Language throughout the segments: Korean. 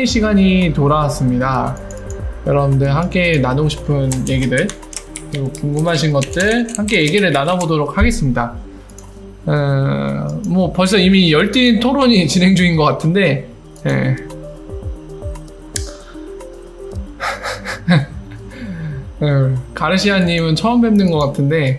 Q&A 시간이 돌아왔습니다. 여러분들 함께 나누고 싶은 얘기들 그리고 궁금하신 것들 함께 얘기를 나눠보도록 하겠습니다. 뭐 벌써 이미 열띤 토론이 진행 중인 것 같은데 가르시아님은 처음 뵙는 것 같은데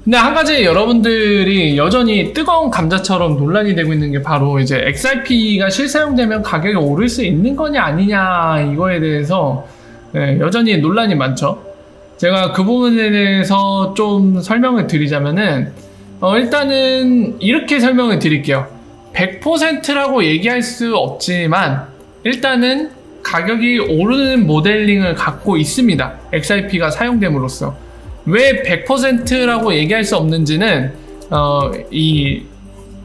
근데 한 가지 여러분들이 여전히 뜨거운 감자처럼 논란이 되고 있는 게 바로 이제 XRP가 실사용되면 가격이 오를 수 있는 거냐 아니냐 이거에 대해서 여전히 논란이 많죠. 제가 그 부분에 대해서 좀 설명을 드리자면은 일단은 이렇게 설명을 드릴게요. 100%라고 얘기할 수 없지만 일단은 가격이 오르는 모델링을 갖고 있습니다. XRP가 사용됨으로써. 왜 100%라고 얘기할 수 없는지는 이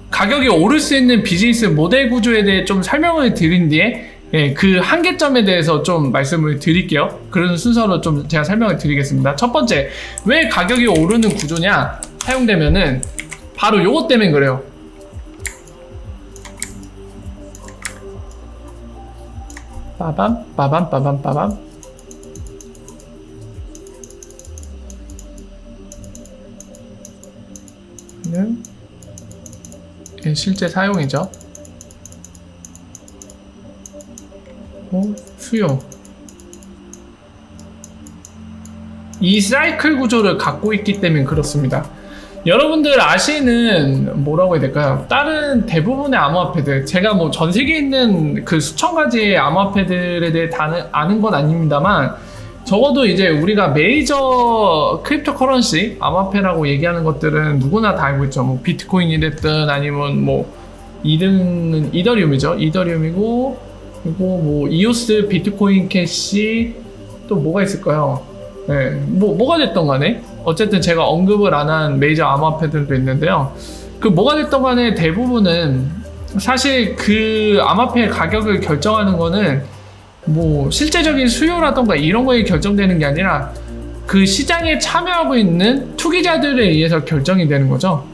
가격이 오를 수 있는 비즈니스 모델 구조에 대해 좀 설명을 드린 뒤에 그 한계점에 대해서 좀 말씀을 드릴게요. 그런 순서로 좀 제가 설명을 드리겠습니다. 첫 번째, 왜 가격이 오르는 구조냐 사용되면은 바로 요것 때문에 그래요. 빠밤 실제 사용이죠. 수요. 이 사이클 구조를 갖고 있기 때문에 그렇습니다. 여러분들 아시는 뭐라고 해야 될까요? 다른 대부분의 암호화폐들, 제가 뭐 전 세계에 있는 그 수천 가지의 암호화폐들에 대해 다 아는 건 아닙니다만 적어도 이제 우리가 메이저 크립토 커런시 암호화폐라고 얘기하는 것들은 누구나 다 알고 있죠. 뭐 비트코인이 됐든 아니면 뭐 2등은 이더리움이죠. 이더리움이고 그리고 뭐 이오스, 비트코인 캐시 또 뭐가 있을까요? 뭐가 됐던 간에 어쨌든 제가 언급을 안 한 메이저 암호화폐들도 있는데요. 그 뭐가 됐던 간에 대부분은 사실 그 암호화폐의 가격을 결정하는 거는 뭐 실제적인 수요라던가 이런 거에 결정되는 게 아니라 그 시장에 참여하고 있는 투기자들에 의해서 결정이 되는 거죠.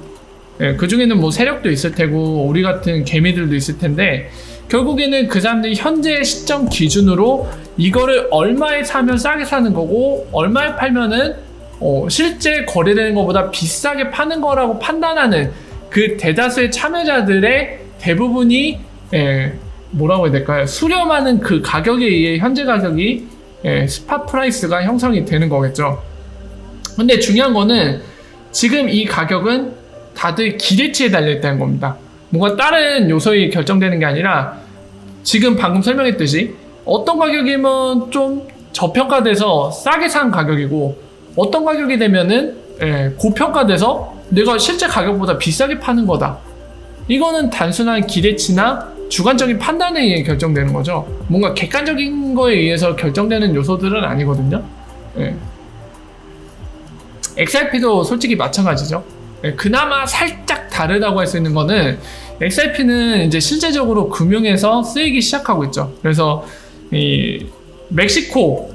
그 중에는 뭐 세력도 있을 테고 우리 같은 개미들도 있을 텐데 결국에는 그 사람들이 현재 시점 기준으로 이거를 얼마에 사면 싸게 사는 거고 얼마에 팔면은 실제 거래되는 것보다 비싸게 파는 거라고 판단하는 그 대다수의 참여자들의 대부분이 뭐라고 해야 될까요? 수렴하는 그 가격에 의해 현재 가격이 스팟 프라이스가 형성이 되는 거겠죠. 근데 중요한 거는 지금 이 가격은 다들 기대치에 달려있다는 겁니다. 뭔가 다른 요소에 결정되는 게 아니라 지금 방금 설명했듯이 어떤 가격이면 좀 저평가돼서 싸게 산 가격이고 어떤 가격이 되면은 고평가돼서 내가 실제 가격보다 비싸게 파는 거다. 이거는 단순한 기대치나 주관적인 판단에 의해 결정되는 거죠. 뭔가 객관적인 거에 의해서 결정되는 요소들은 아니거든요. XRP도 솔직히 마찬가지죠. 그나마 살짝 다르다고 할 수 있는 거는 XRP는 이제 실제적으로 금융에서 쓰이기 시작하고 있죠. 그래서 이 멕시코,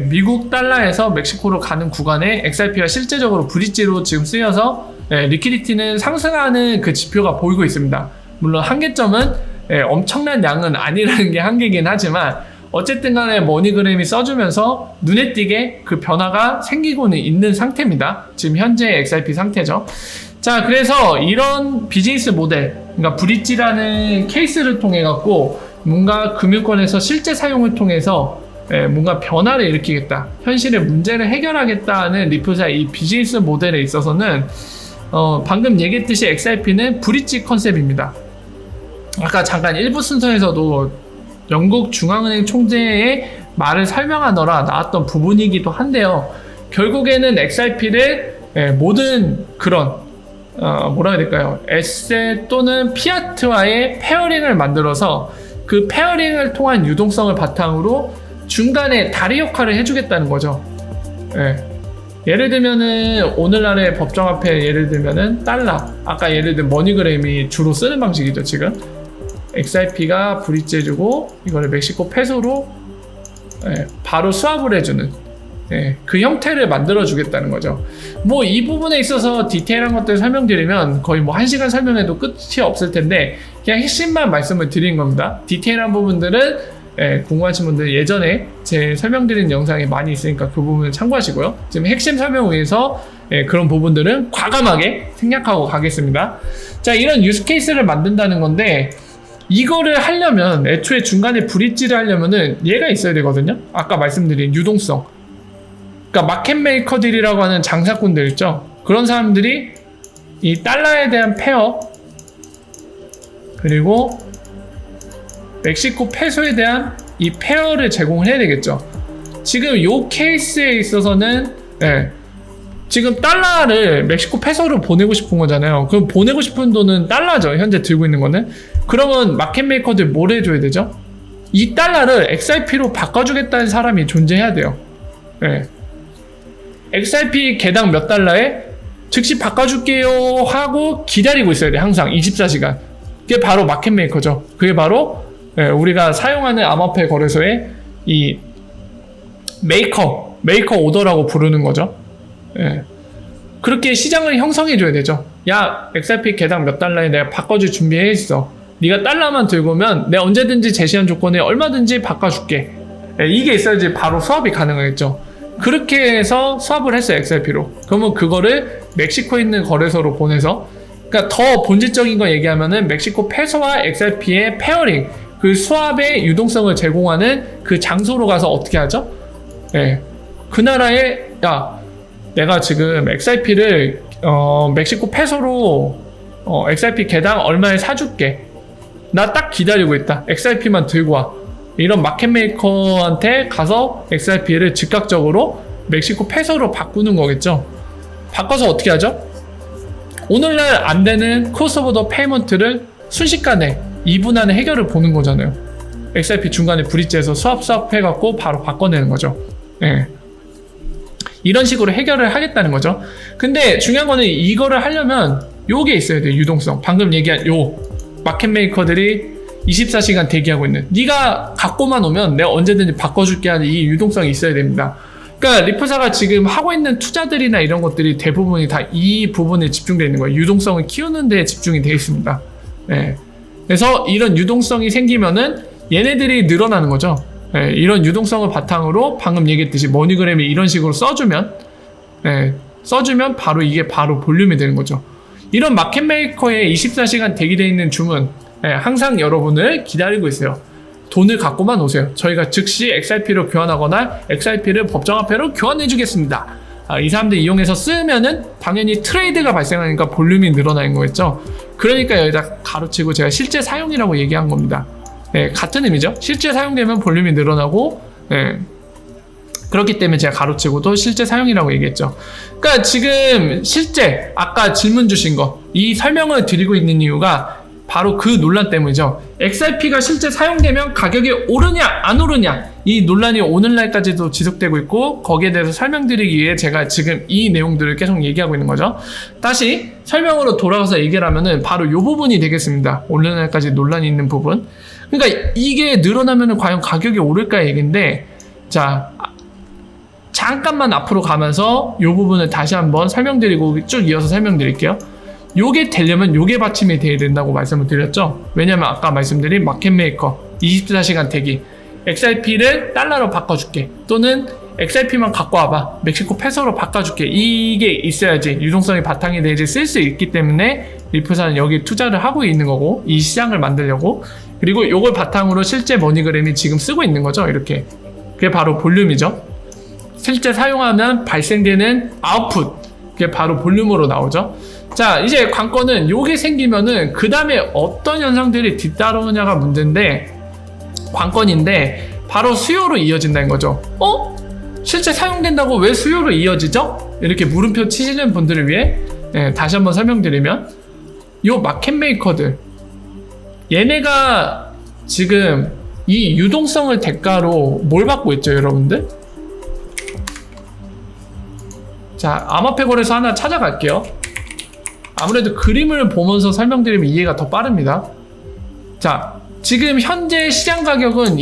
미국 달러에서 멕시코로 가는 구간에 XRP가 실제적으로 브릿지로 지금 쓰여서 리퀴디티는 상승하는 그 지표가 보이고 있습니다. 물론 한계점은 엄청난 양은 아니라는 게 한계긴 하지만 어쨌든 간에 머니그램이 써주면서 눈에 띄게 그 변화가 생기고는 있는 상태입니다. 지금 현재 XRP 상태죠. 자, 그래서 이런 비즈니스 모델, 그러니까 브릿지라는 케이스를 통해 갖고 뭔가 금융권에서 실제 사용을 통해서 뭔가 변화를 일으키겠다, 현실의 문제를 해결하겠다는 리프사의 이 비즈니스 모델에 있어서는 방금 얘기했듯이 XRP는 브릿지 컨셉입니다. 아까 잠깐 1부 순서에서도 영국 중앙은행 총재의 말을 설명하느라 나왔던 부분이기도 한데요. 결국에는 XRP를 모든 그런 뭐라 해야 될까요? 에셋 또는 피아트와의 페어링을 만들어서 그 페어링을 통한 유동성을 바탕으로 중간에 다리 역할을 해주겠다는 거죠. 예를 들면은 오늘날의 법정화폐 예를 들면은 달러, 아까 예를 든 머니그램이 주로 쓰는 방식이죠. 지금 XRP가 브릿지 해주고 이거를 멕시코 페소로 바로 수합을 해주는 그 형태를 만들어 주겠다는 거죠. 뭐 이 부분에 있어서 디테일한 것들 설명드리면 거의 뭐 1시간 설명해도 끝이 없을 텐데 그냥 핵심만 말씀을 드린 겁니다. 디테일한 부분들은 궁금하신 분들 예전에 제 설명드린 영상이 많이 있으니까 그 부분을 참고하시고요. 지금 핵심 설명을 위해서 그런 부분들은 과감하게 생략하고 가겠습니다. 자, 이런 유스케이스를 만든다는 건데 이거를 하려면 애초에 중간에 브릿지를 하려면은 얘가 있어야 되거든요. 아까 말씀드린 유동성. 그러니까 마켓 메이커들이라고 하는 장사꾼들 있죠. 그런 사람들이 이 달러에 대한 페어 그리고 멕시코 페소에 대한 이 페어를 제공을 해야 되겠죠. 지금 이 케이스에 있어서는 지금 달러를 멕시코 페소로 보내고 싶은 거잖아요. 그럼 보내고 싶은 돈은 달러죠. 현재 들고 있는 거는. 그러면 마켓 메이커들 뭘 해줘야 되죠? 이 달러를 XRP로 바꿔주겠다는 사람이 존재해야 돼요. XRP 개당 몇 달러에 즉시 바꿔줄게요 하고 기다리고 있어야 돼. 항상 24시간. 그게 바로 마켓 메이커죠. 그게 바로 우리가 사용하는 암호화폐 거래소의 이 메이커 오더라고 부르는 거죠. 그렇게 시장을 형성해줘야 되죠. 야, XRP 개당 몇 달러에 내가 바꿔줄 준비해 있어. 네가 달러만 들고 오면 내가 언제든지 제시한 조건에 얼마든지 바꿔줄게. 이게 있어야지 바로 수합이 가능하겠죠. 그렇게 해서 수합을 했어요, XRP로. 그러면 그거를 멕시코에 있는 거래소로 보내서, 그러니까 더 본질적인 거 얘기하면은 멕시코 페소와 XRP의 페어링, 그 수합의 유동성을 제공하는 그 장소로 가서 어떻게 하죠? 그 나라에 야, 내가 지금 XRP를 멕시코 페소로 XRP 개당 얼마에 사줄게. 나 딱 기다리고 있다. XRP만 들고 와. 이런 마켓메이커한테 가서 XRP를 즉각적으로 멕시코 페소로 바꾸는 거겠죠. 바꿔서 어떻게 하죠? 오늘날 안 되는 크로스보더 페이먼트를 순식간에 2분 안에 해결을 보는 거잖아요. XRP 중간에 브릿지에서 수합 해갖고 바로 바꿔내는 거죠. 이런 식으로 해결을 하겠다는 거죠. 근데 중요한 거는 이거를 하려면 요게 있어야 돼요. 유동성. 방금 얘기한 요 마켓 메이커들이 24시간 대기하고 있는, 네가 갖고만 오면 내가 언제든지 바꿔줄게 하는 이 유동성이 있어야 됩니다. 그러니까 리프사가 지금 하고 있는 투자들이나 이런 것들이 대부분이 다 이 부분에 집중되어 있는 거예요. 유동성을 키우는 데 집중이 되어 있습니다. 그래서 이런 유동성이 생기면은 얘네들이 늘어나는 거죠. 이런 유동성을 바탕으로 방금 얘기했듯이 머니그램이 이런 식으로 써주면 바로 이게 바로 볼륨이 되는 거죠. 이런 마켓메이커에 24시간 대기되어 있는 주문, 항상 여러분을 기다리고 있어요. 돈을 갖고만 오세요. 저희가 즉시 XRP로 교환하거나 XRP를 법정화폐로 교환해 주겠습니다. 이 사람들 이용해서 쓰면은 당연히 트레이드가 발생하니까 볼륨이 늘어나는 거겠죠. 그러니까 여기다 가로치고 제가 실제 사용이라고 얘기한 겁니다. 같은 의미죠. 실제 사용되면 볼륨이 늘어나고, 그렇기 때문에 제가 가로치고 또 실제 사용이라고 얘기했죠. 그러니까 지금 실제 아까 질문 주신 거, 이 설명을 드리고 있는 이유가 바로 그 논란 때문이죠. XRP가 실제 사용되면 가격이 오르냐 안 오르냐, 이 논란이 오늘날까지도 지속되고 있고, 거기에 대해서 설명드리기 위해 제가 지금 이 내용들을 계속 얘기하고 있는 거죠. 다시 설명으로 돌아가서 얘기를 하면은 바로 이 부분이 되겠습니다. 오늘날까지 논란이 있는 부분. 그러니까 이게 늘어나면 과연 가격이 오를까 얘기인데, 자, 잠깐만 앞으로 가면서 이 부분을 다시 한번 설명드리고 쭉 이어서 설명드릴게요. 요게 되려면 요게 받침이 돼야 된다고 말씀을 드렸죠. 왜냐면 아까 말씀드린 마켓메이커 24시간 대기, XRP를 달러로 바꿔줄게, 또는 XRP만 갖고 와봐, 멕시코 페소로 바꿔줄게, 이게 있어야지 유동성이 바탕이 돼야지 쓸 수 있기 때문에 리프사는 여기 투자를 하고 있는 거고, 이 시장을 만들려고. 그리고 요걸 바탕으로 실제 머니그램이 지금 쓰고 있는 거죠. 이렇게. 그게 바로 볼륨이죠. 실제 사용하면 발생되는 아웃풋, 그게 바로 볼륨으로 나오죠. 자, 이제 관건은 요게 생기면은 그 다음에 어떤 현상들이 뒤따르느냐가 문제인데, 관건인데 바로 수요로 이어진다는 거죠. 실제 사용된다고 왜 수요로 이어지죠? 이렇게 물음표 치시는 분들을 위해 다시 한번 설명드리면, 요 마켓 메이커들, 얘네가 지금 이 유동성을 대가로 뭘 받고 있죠, 여러분들? 자, 암호화폐 거래소 하나 찾아갈게요. 아무래도 그림을 보면서 설명드리면 이해가 더 빠릅니다. 자, 지금 현재 시장 가격은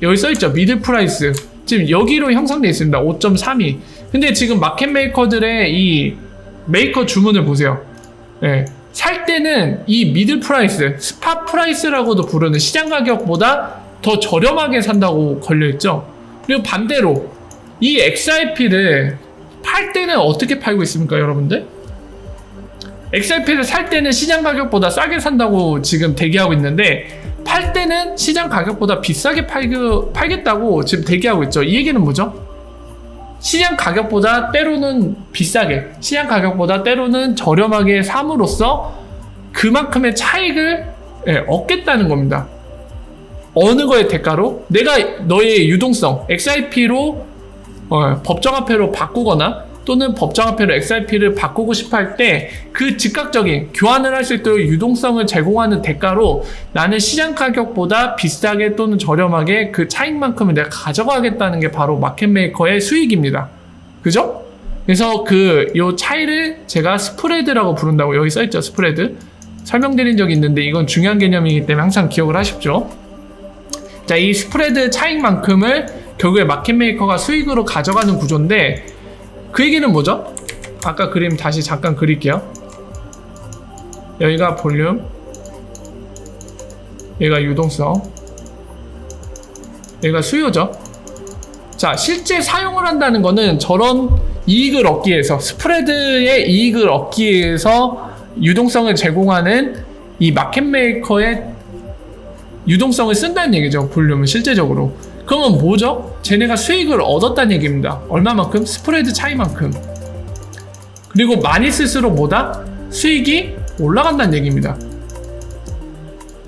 여기 써있죠, 미들 프라이스. 지금 여기로 형성되어 있습니다. 5.32. 근데 지금 마켓메이커들의 이 메이커 주문을 보세요. 네. 살 때는 이 미들 프라이스, 스팟 프라이스라고도 부르는 시장 가격보다 더 저렴하게 산다고 걸려있죠. 그리고 반대로 이 XRP를 팔 때는 어떻게 팔고 있습니까, 여러분들? XRP를 살 때는 시장 가격보다 싸게 산다고 지금 대기하고 있는데, 팔 때는 시장 가격보다 비싸게 팔겠다고 지금 대기하고 있죠. 이 얘기는 뭐죠? 시장 가격보다 때로는 비싸게, 시장 가격보다 때로는 저렴하게 삼으로써 그만큼의 차익을 얻겠다는 겁니다. 어느 거의 대가로? 내가 너의 유동성, XRP로 법정화폐로 바꾸거나 또는 법정화폐로 XRP를 바꾸고 싶어 할 때 그 즉각적인 교환을 할 수 있도록 유동성을 제공하는 대가로 나는 시장 가격보다 비싸게 또는 저렴하게 그 차익만큼을 내가 가져가겠다는 게 바로 마켓메이커의 수익입니다. 그죠? 그래서 요 차이를 제가 스프레드라고 부른다고 여기 써있죠. 스프레드. 설명드린 적이 있는데 이건 중요한 개념이기 때문에 항상 기억을 하십시오. 자, 이 스프레드 차익만큼을 결국에 마켓메이커가 수익으로 가져가는 구조인데, 그 얘기는 뭐죠? 아까 그림 다시 잠깐 그릴게요. 여기가 볼륨, 여기가 유동성, 여기가 수요죠. 자, 실제 사용을 한다는 거는 저런 이익을 얻기 위해서, 스프레드의 이익을 얻기 위해서 유동성을 제공하는 이 마켓메이커의 유동성을 쓴다는 얘기죠. 볼륨은 실제적으로. 그러면 뭐죠? 쟤네가 수익을 얻었다는 얘기입니다. 얼마만큼? 스프레드 차이만큼. 그리고 많이 쓸수록 뭐다? 수익이 올라간다는 얘기입니다.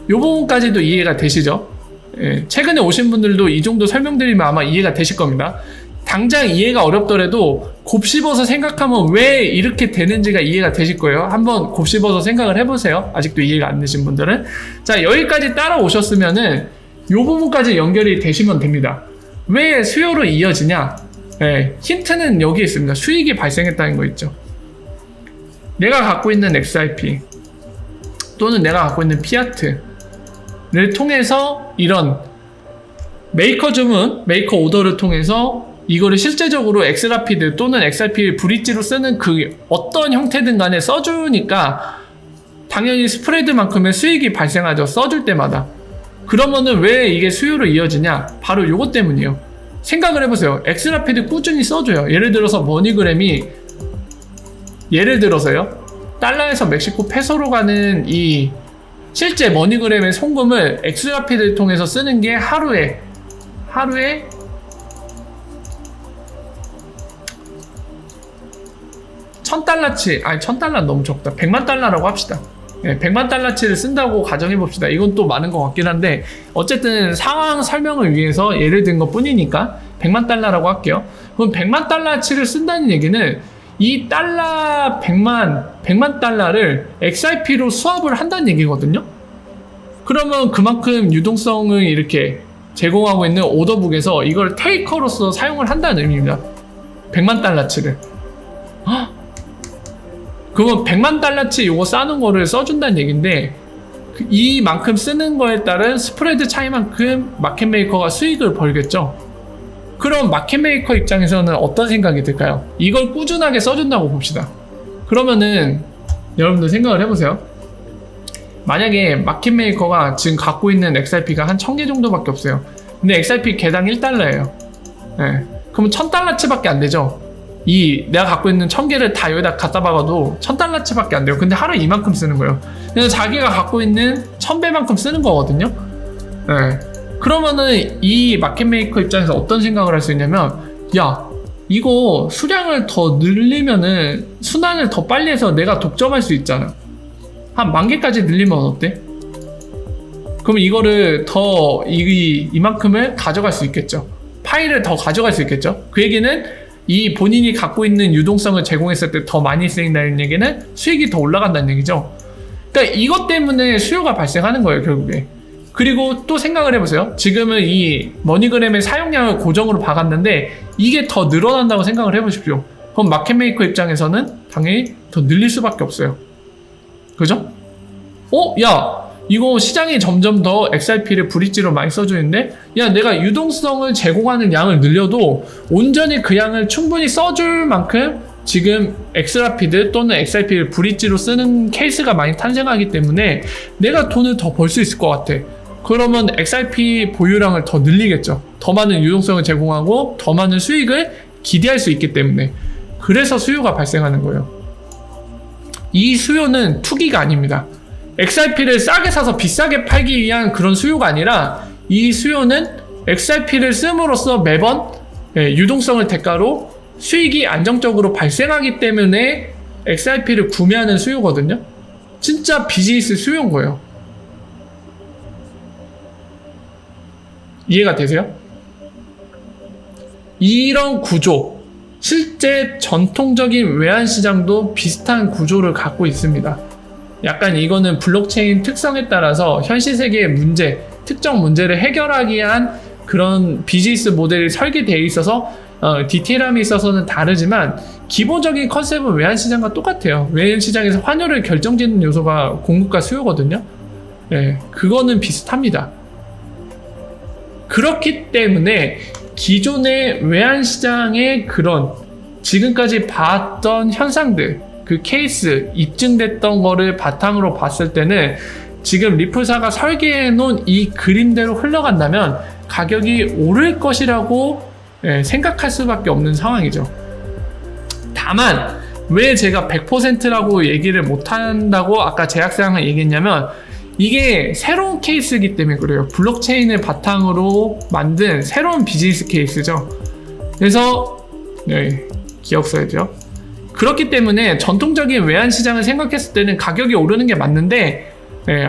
이 부분까지도 이해가 되시죠? 예, 최근에 오신 분들도 이 정도 설명드리면 아마 이해가 되실 겁니다. 당장 이해가 어렵더라도 곱씹어서 생각하면 왜 이렇게 되는지가 이해가 되실 거예요. 한번 곱씹어서 생각을 해보세요. 아직도 이해가 안 되신 분들은. 자, 여기까지 따라오셨으면은 이 부분까지 연결이 되시면 됩니다. 왜 수요로 이어지냐? 네, 힌트는 여기 있습니다. 수익이 발생했다는 거 있죠. 내가 갖고 있는 XRP 또는 내가 갖고 있는 피아트를 통해서 이런 메이커 주문, 메이커 오더를 통해서 이거를 실제적으로 엑스라피드 또는 XRP 브릿지로 쓰는 그 어떤 형태든 간에 써주니까 당연히 스프레드만큼의 수익이 발생하죠. 써줄 때마다. 그러면은 왜 이게 수요로 이어지냐? 바로 요것 때문이에요. 생각을 해보세요. 엑스라피드 꾸준히 써줘요. 예를 들어서 머니그램이, 예를 들어서요, 달러에서 멕시코 페소로 가는 이 실제 머니그램의 송금을 엑스라피드를 통해서 쓰는 게 하루에 1000달러치, 아니 1000달러 너무 적다. 100만 달러라고 합시다. 네, 100만 달러치를 쓴다고 가정해봅시다. 이건 또 많은 것 같긴 한데 어쨌든 상황 설명을 위해서 예를 든 것 뿐이니까 100만 달러라고 할게요. 그럼 100만 달러치를 쓴다는 얘기는 이 달러 100만 달러를 XRP로 수합을 한다는 얘기거든요. 그러면 그만큼 유동성을 이렇게 제공하고 있는 오더북에서 이걸 테이커로서 사용을 한다는 의미입니다. 100만 달러치를. 그러면 100만 달러치 요거 싸는 거를 써준다는 얘기인데, 이만큼 쓰는 거에 따른 스프레드 차이만큼 마켓메이커가 수익을 벌겠죠. 그럼 마켓메이커 입장에서는 어떤 생각이 들까요? 이걸 꾸준하게 써준다고 봅시다. 그러면은 여러분들 생각을 해보세요. 만약에 마켓메이커가 지금 갖고 있는 XRP가 한 1000개 정도밖에 없어요. 근데 XRP 개당 1달러예요. 네. 그럼 1000달러치밖에 안 되죠. 내가 갖고 있는 1000개를 다 여기다 갖다 박아도 1000달러치밖에 안 돼요. 근데 하루에 이만큼 쓰는 거예요. 그래서 자기가 갖고 있는 1000배만큼 쓰는 거거든요. 네. 그러면은 이 마켓메이커 입장에서 어떤 생각을 할 수 있냐면, 야, 이거 수량을 더 늘리면은 순환을 더 빨리 해서 내가 독점할 수 있잖아. 한 10,000개까지 늘리면 어때? 그럼 이거를 더 이만큼을 가져갈 수 있겠죠. 파일을 더 가져갈 수 있겠죠. 그 얘기는 이 본인이 갖고 있는 유동성을 제공했을 때 더 많이 쓰인다는 얘기는 수익이 더 올라간다는 얘기죠. 그러니까 이것 때문에 수요가 발생하는 거예요, 결국에. 그리고 또 생각을 해보세요. 지금은 이 머니그램의 사용량을 고정으로 박았는데 이게 더 늘어난다고 생각을 해보십시오. 그럼 마켓메이커 입장에서는 당연히 더 늘릴 수밖에 없어요. 그죠? 야, 이거 시장이 점점 더 XRP를 브릿지로 많이 써주고 있는데, 야, 내가 유동성을 제공하는 양을 늘려도 온전히 그 양을 충분히 써줄 만큼 지금 엑스라피드 또는 XRP를 브릿지로 쓰는 케이스가 많이 탄생하기 때문에 내가 돈을 더 벌 수 있을 것 같아. 그러면 XRP 보유량을 더 늘리겠죠. 더 많은 유동성을 제공하고 더 많은 수익을 기대할 수 있기 때문에. 그래서 수요가 발생하는 거예요. 이 수요는 투기가 아닙니다. XRP를 싸게 사서 비싸게 팔기 위한 그런 수요가 아니라, 이 수요는 XRP를 씀으로써 매번 유동성을 대가로 수익이 안정적으로 발생하기 때문에 XRP를 구매하는 수요거든요. 진짜 비즈니스 수요인 거예요. 이해가 되세요? 이런 구조, 실제 전통적인 외환시장도 비슷한 구조를 갖고 있습니다. 약간 이거는 블록체인 특성에 따라서 현실 세계의 문제, 특정 문제를 해결하기 위한 그런 비즈니스 모델이 설계되어 있어서 디테일함이 있어서는 다르지만 기본적인 컨셉은 외환시장과 똑같아요. 외환시장에서 환율을 결정짓는 요소가 공급과 수요거든요. 네, 그거는 비슷합니다. 그렇기 때문에 기존의 외환시장의 그런 지금까지 봤던 현상들, 그 케이스, 입증됐던 거를 바탕으로 봤을 때는 지금 리플사가 설계해 놓은 이 그림대로 흘러간다면 가격이 오를 것이라고 생각할 수밖에 없는 상황이죠. 다만 왜 제가 100%라고 얘기를 못한다고 아까 제약사항을 얘기했냐면, 이게 새로운 케이스이기 때문에 그래요. 블록체인을 바탕으로 만든 새로운 비즈니스 케이스죠. 그래서 기억 써야죠. 그렇기 때문에 전통적인 외환시장을 생각했을 때는 가격이 오르는 게 맞는데,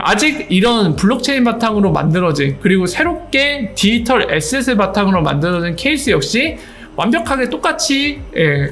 아직 이런 블록체인 바탕으로 만들어진, 그리고 새롭게 디지털 에셋을 바탕으로 만들어진 케이스 역시 완벽하게 똑같이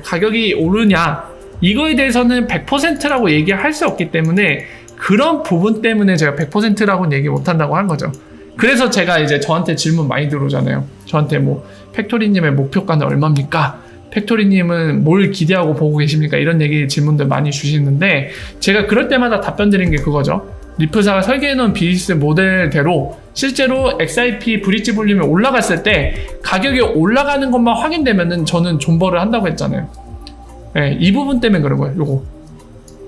가격이 오르냐, 이거에 대해서는 100%라고 얘기할 수 없기 때문에, 그런 부분 때문에 제가 100%라고는 얘기 못한다고 한 거죠. 그래서 제가 이제 저한테 질문 많이 들어오잖아요. 저한테 뭐 팩토리님의 목표가는 얼마입니까? 팩토리님은 뭘 기대하고 보고 계십니까? 이런 얘기 질문들 많이 주시는데, 제가 그럴 때마다 답변 드린 게 그거죠. 리플사가 설계해놓은 비즈니스 모델대로 실제로 XRP 브릿지 볼륨이 올라갔을 때 가격이 올라가는 것만 확인되면은 저는 존버를 한다고 했잖아요. 이 부분 때문에 그런 거예요. 요거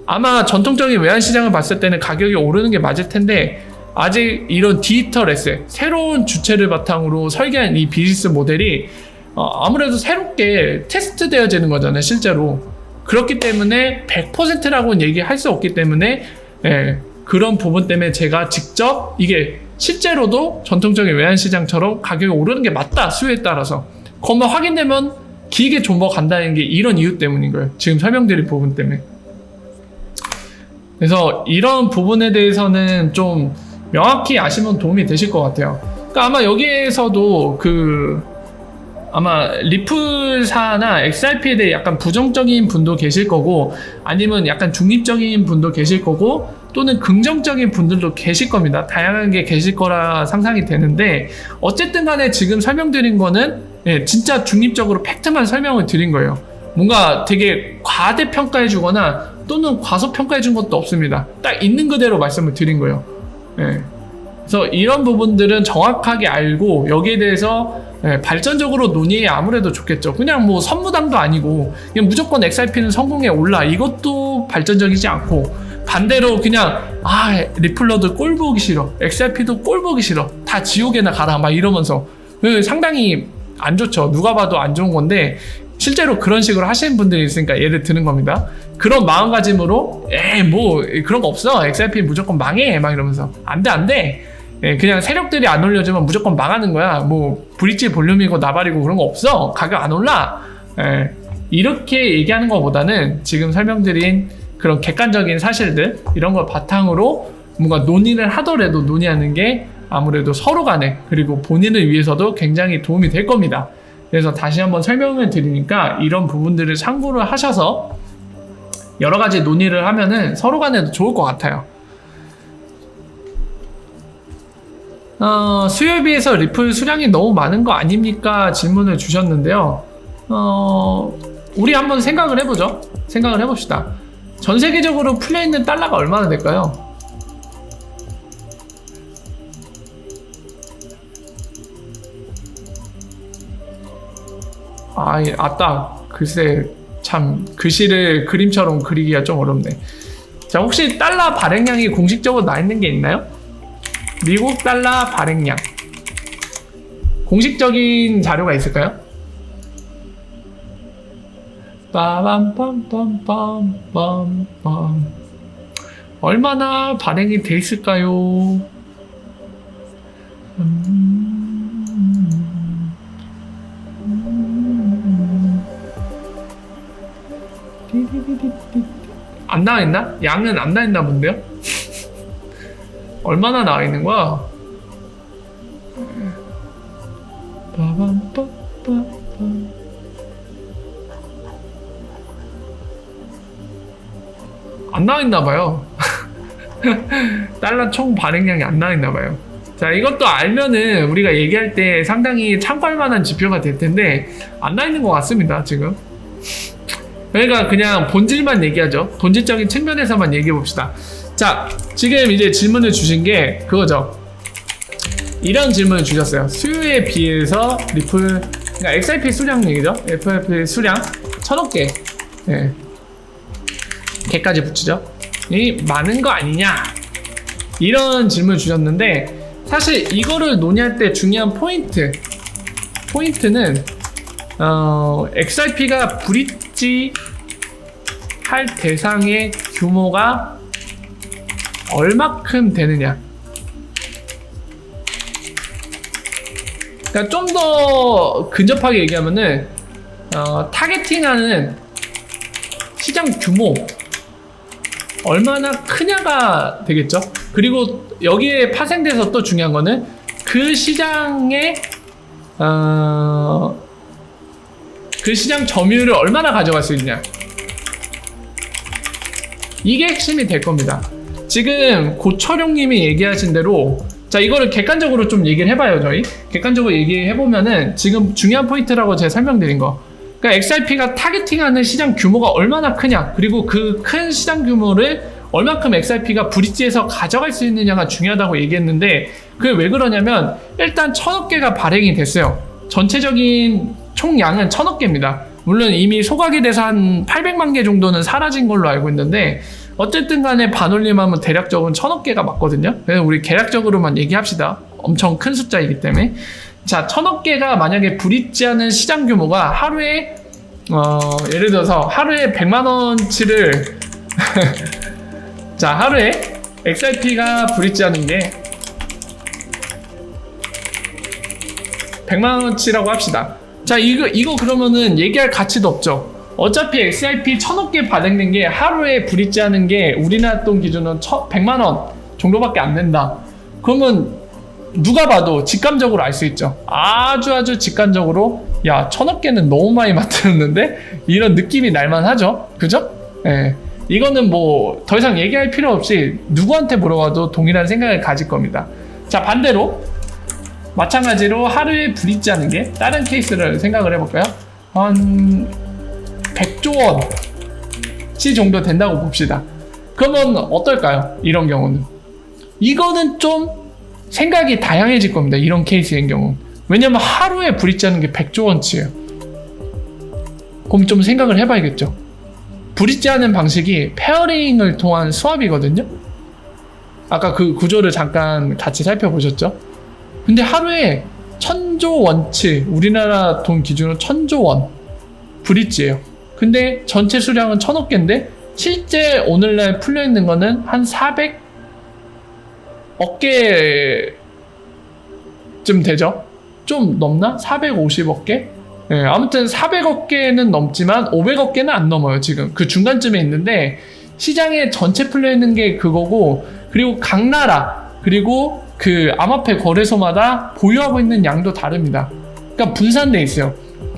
아마 전통적인 외환시장을 봤을 때는 가격이 오르는 게 맞을 텐데, 아직 이런 디지털 에셋, 새로운 주체를 바탕으로 설계한 이 비즈니스 모델이 아무래도 새롭게 테스트되어지는 거잖아요, 실제로. 그렇기 때문에 100%라고는 얘기할 수 없기 때문에 그런 부분 때문에 제가 직접 이게 실제로도 전통적인 외환시장처럼 가격이 오르는 게 맞다, 수요에 따라서. 그것만 확인되면 길게 존버 간다는 게 이런 이유 때문인 거예요. 지금 설명드린 부분 때문에. 그래서 이런 부분에 대해서는 좀 명확히 아시면 도움이 되실 것 같아요. 그러니까 아마 여기에서도 아마 리플사나 XRP에 대해 약간 부정적인 분도 계실 거고, 아니면 약간 중립적인 분도 계실 거고, 또는 긍정적인 분들도 계실 겁니다. 다양하게 계실 거라 상상이 되는데, 어쨌든 간에 지금 설명드린 거는 진짜 중립적으로 팩트만 설명을 드린 거예요. 뭔가 되게 과대평가해 주거나 또는 과소평가해 준 것도 없습니다. 딱 있는 그대로 말씀을 드린 거예요. 그래서 이런 부분들은 정확하게 알고 여기에 대해서 발전적으로 논의해 아무래도 좋겠죠. 그냥 뭐 선무당도 아니고 그냥 무조건 XRP는 성공에 올라, 이것도 발전적이지 않고, 반대로 그냥 리플러도 꼴 보기 싫어, XRP도 꼴 보기 싫어, 다 지옥에나 가라 막 이러면서 상당히 안 좋죠. 누가 봐도 안 좋은 건데 실제로 그런 식으로 하시는 분들이 있으니까 예를 드는 겁니다. 그런 마음가짐으로 뭐 그런 거 없어, XRP 무조건 망해 막 이러면서 안돼 그냥 세력들이 안 올려주면 무조건 망하는 거야, 뭐 브릿지 볼륨이고 나발이고 그런 거 없어, 가격 안 올라, 이렇게 얘기하는 것보다는 지금 설명드린 그런 객관적인 사실들, 이런 걸 바탕으로 뭔가 논의를 하더라도 논의하는 게 아무래도 서로 간에, 그리고 본인을 위해서도 굉장히 도움이 될 겁니다. 그래서 다시 한번 설명을 드리니까 이런 부분들을 참고를 하셔서 여러 가지 논의를 하면은 서로 간에도 좋을 것 같아요. 수요에 비해서 리플 수량이 너무 많은 거 아닙니까? 질문을 주셨는데요. 우리 한번 생각을 해보죠. 생각을 해봅시다. 전 세계적으로 풀려있는 달러가 얼마나 될까요? 아따. 글쎄, 참, 글씨를 그림처럼 그리기가 좀 어렵네. 자, 혹시 달러 발행량이 공식적으로 나 있는 게 있나요? 미국 달러 발행량. 공식적인 자료가 있을까요? 빠밤빰빰빰빰빰. 얼마나 발행이 돼 있을까요? 안 나와 있나? 양은 안 나와 있나 본데요? 얼마나 나와 있는 거야? 안 나와 있나 봐요. 달러 총 발행량이 안 나와 있나 봐요. 자, 이것도 알면은 우리가 얘기할 때 상당히 참고할 만한 지표가 될 텐데 안 나와 있는 것 같습니다, 지금. 그러니까 그냥 본질만 얘기하죠. 본질적인 측면에서만 얘기해 봅시다. 자, 지금 이제 질문을 주신 게 그거죠. 이런 질문을 주셨어요. 수요에 비해서 리플, 그러니까 XRP 수량 얘기죠. FRP 수량 1000억 개. 네. 개까지 붙이죠. 이 많은 거 아니냐? 이런 질문을 주셨는데 사실 이거를 논의할 때 중요한 포인트는 XRP가 브릿지 할 대상의 규모가 얼마큼 되느냐. 그러니까 좀 더 근접하게 얘기하면은 타겟팅하는 시장 규모 얼마나 크냐가 되겠죠. 그리고 여기에 파생돼서 또 중요한 거는 그 시장의 그 시장 점유율을 얼마나 가져갈 수 있냐. 이게 핵심이 될 겁니다. 지금 고철용님이 얘기하신 대로 자, 이거를 객관적으로 좀 얘기를 해봐요. 저희 객관적으로 얘기해보면은 지금 중요한 포인트라고 제가 설명드린 거, 그러니까 XRP가 타겟팅하는 시장 규모가 얼마나 크냐, 그리고 그 큰 시장 규모를 얼만큼 XRP가 브릿지에서 가져갈 수 있느냐가 중요하다고 얘기했는데 그게 왜 그러냐면 일단 1000억 개가 발행이 됐어요. 전체적인 총량은 1000억 개입니다. 물론 이미 소각이 돼서 한 800만 개 정도는 사라진 걸로 알고 있는데 어쨌든 간에 반올림하면 대략적으로 1000억 개가 맞거든요. 그래서 우리 계략적으로만 얘기합시다. 엄청 큰 숫자이기 때문에. 자, 1000억 개가 만약에 브릿지하는 시장 규모가 하루에 예를 들어서 하루에 100만 원치를 자, 하루에 XRP가 브릿지하는 게 100만 원치라고 합시다. 자, 이거 그러면은 얘기할 가치도 없죠. 어차피 XRP 1000억 개 발행된 게 하루에 브릿지하는 게 우리나라 돈 기준으로 100만 원 정도밖에 안 된다. 그러면 누가 봐도 직감적으로 알 수 있죠. 아주 직감적으로 야, 1000억 개는 너무 많이 만들었는데 이런 느낌이 날만 하죠. 그죠? 예. 이거는 뭐 더 이상 얘기할 필요 없이 누구한테 물어봐도 동일한 생각을 가질 겁니다. 자, 반대로 마찬가지로 하루에 브릿지하는 게 다른 케이스를 생각을 해볼까요? 한 100조 원치 정도 된다고 봅시다. 그러면 어떨까요? 이런 경우는 이거는 좀 생각이 다양해질 겁니다. 이런 케이스인 경우. 왜냐면 하루에 브릿지하는 게 100조 원치예요. 그럼 좀 생각을 해봐야겠죠. 브릿지하는 방식이 페어링을 통한 스왑이거든요. 아까 그 구조를 잠깐 같이 살펴보셨죠? 근데 하루에 1000조 원치, 우리나라 돈 기준으로 1000조 원 브릿지예요. 근데 전체 수량은 1000억 개인데 실제 오늘날 풀려있는 거는 한 400억 개쯤 되죠? 좀 넘나? 450억 개? 네, 아무튼 400억 개는 넘지만 500억 개는 안 넘어요. 지금 그 중간쯤에 있는데 시장에 전체 풀려있는 게 그거고, 그리고 각 나라 그리고 그 암호화폐 거래소마다 보유하고 있는 양도 다릅니다. 그러니까 분산돼 있어요.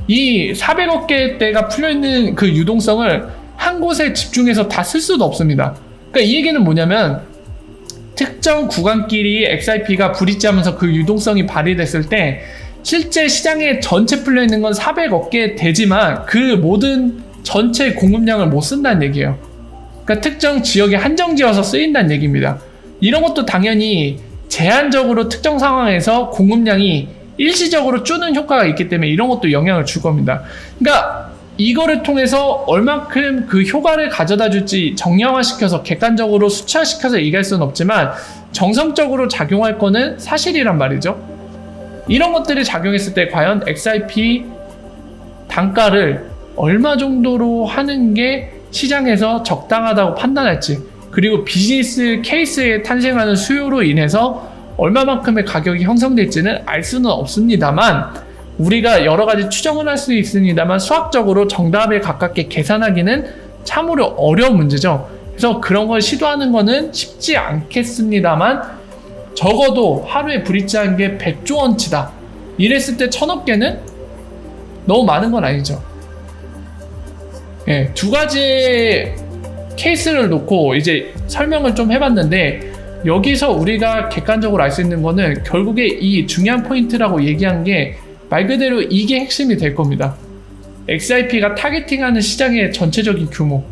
이 400억 개대가 풀려있는 그 유동성을 한 곳에 집중해서 다 쓸 수도 없습니다. 그러니까 이 얘기는 뭐냐면 특정 구간끼리 XRP가 브릿지하면서 그 유동성이 발휘됐을 때 실제 시장에 전체 풀려있는 건 400억 개 되지만 그 모든 전체 공급량을 못 쓴다는 얘기예요. 그러니까 특정 지역에 한정지어서 쓰인다는 얘기입니다. 이런 것도 당연히 제한적으로 특정 상황에서 공급량이 일시적으로 주는 효과가 있기 때문에 이런 것도 영향을 줄 겁니다. 그러니까 이거를 통해서 얼만큼 그 효과를 가져다 줄지 정량화시켜서 객관적으로 수치화시켜서 얘기할 수는 없지만 정성적으로 작용할 거는 사실이란 말이죠. 이런 것들이 작용했을 때 과연 XRP 단가를 얼마 정도로 하는 게 시장에서 적당하다고 판단할지, 그리고 비즈니스 케이스에 탄생하는 수요로 인해서 얼마만큼의 가격이 형성될지는 알 수는 없습니다만, 우리가 여러 가지 추정을 할 수 있습니다만 수학적으로 정답에 가깝게 계산하기는 참으로 어려운 문제죠. 그래서 그런 걸 시도하는 거는 쉽지 않겠습니다만, 적어도 하루에 브릿지한 게 100조 원치다 이랬을 때 1000억 개는 너무 많은 건 아니죠. 예, 두 가지의 케이스를 놓고 이제 설명을 좀 해봤는데, 여기서 우리가 객관적으로 알 수 있는 거는 결국에 이 중요한 포인트라고 얘기한 게 말 그대로 이게 핵심이 될 겁니다. XRP가 타겟팅하는 시장의 전체적인 규모,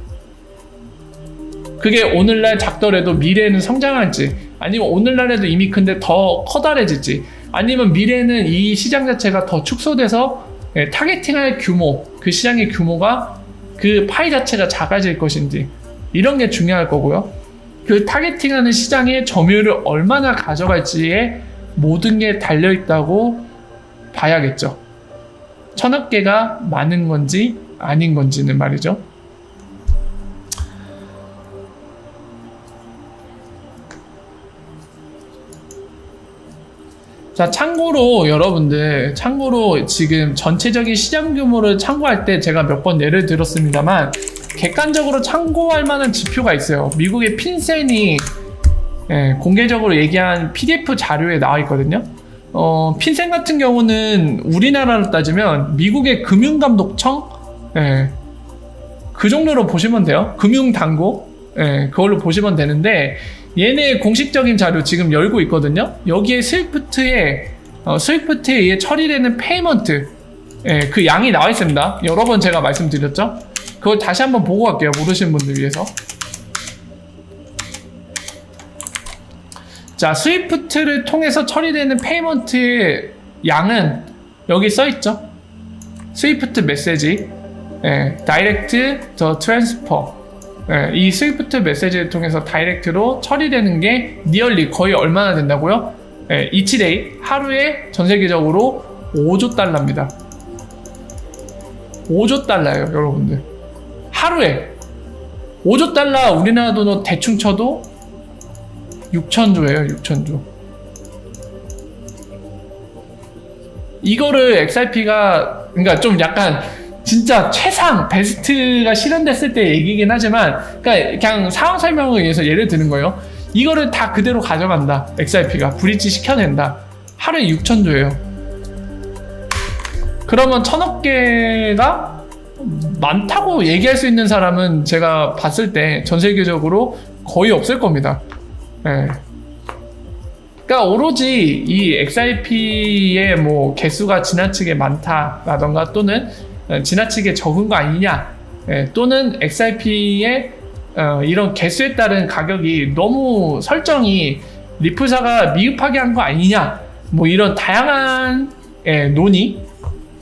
그게 오늘날 작더라도 미래에는 성장할지, 아니면 오늘날에도 이미 큰데 더 커다래질지, 아니면 미래에는 이 시장 자체가 더 축소돼서 타겟팅할 규모, 그 시장의 규모가 그 파이 자체가 작아질 것인지, 이런 게 중요할 거고요. 그 타겟팅하는 시장의 점유율을 얼마나 가져갈지에 모든 게 달려있다고 봐야겠죠. 1000억 개가 많은 건지 아닌 건지는 말이죠. 자, 참고로 여러분들, 참고로 지금 전체적인 시장 규모를 참고할 때 제가 몇 번 예를 들었습니다만, 객관적으로 참고할 만한 지표가 있어요. 미국의 핀센이 공개적으로 얘기한 PDF 자료에 나와 있거든요. 핀센 같은 경우는 우리나라로 따지면 미국의 금융감독청, 그 정도로 보시면 돼요. 금융당국, 그걸로 보시면 되는데, 얘네 공식적인 자료 지금 열고 있거든요. 여기에 스위프트에 의해 처리되는 페이먼트, 그 양이 나와 있습니다. 여러 번 제가 말씀드렸죠. 그걸 다시 한번 보고 갈게요, 모르시는 분들 위해서. 자, 스위프트를 통해서 처리되는 페이먼트의 양은 여기 써있죠. 스위프트 메시지, 다이렉트 더 트랜스퍼, 이 스위프트 메시지를 통해서 다이렉트로 처리되는 게 니얼리 거의 얼마나 된다고요? 이치데이 하루에 전 세계적으로 5조 달러입니다. 5조 달러예요, 여러분들. 하루에 5조 달러, 우리나라 돈으로 대충 쳐도 6천조예요, 6천조. 이거를 XRP가, 그러니까 좀 약간 진짜 최상 베스트가 실현됐을 때 얘기긴 하지만, 그러니까 그냥 상황 설명을 위해서 예를 드는 거예요. 이거를 다 그대로 가져간다, XRP가 브릿지 시켜낸다. 하루에 6천조예요. 그러면 1000억 개가 많다고 얘기할 수 있는 사람은 제가 봤을 때 전 세계적으로 거의 없을 겁니다. 그러니까 오로지 이 XRP의 뭐 개수가 지나치게 많다라던가, 또는 지나치게 적은 거 아니냐, 또는 XRP의 이런 개수에 따른 가격이 너무 설정이 리플사가 미흡하게 한 거 아니냐, 뭐 이런 다양한 논의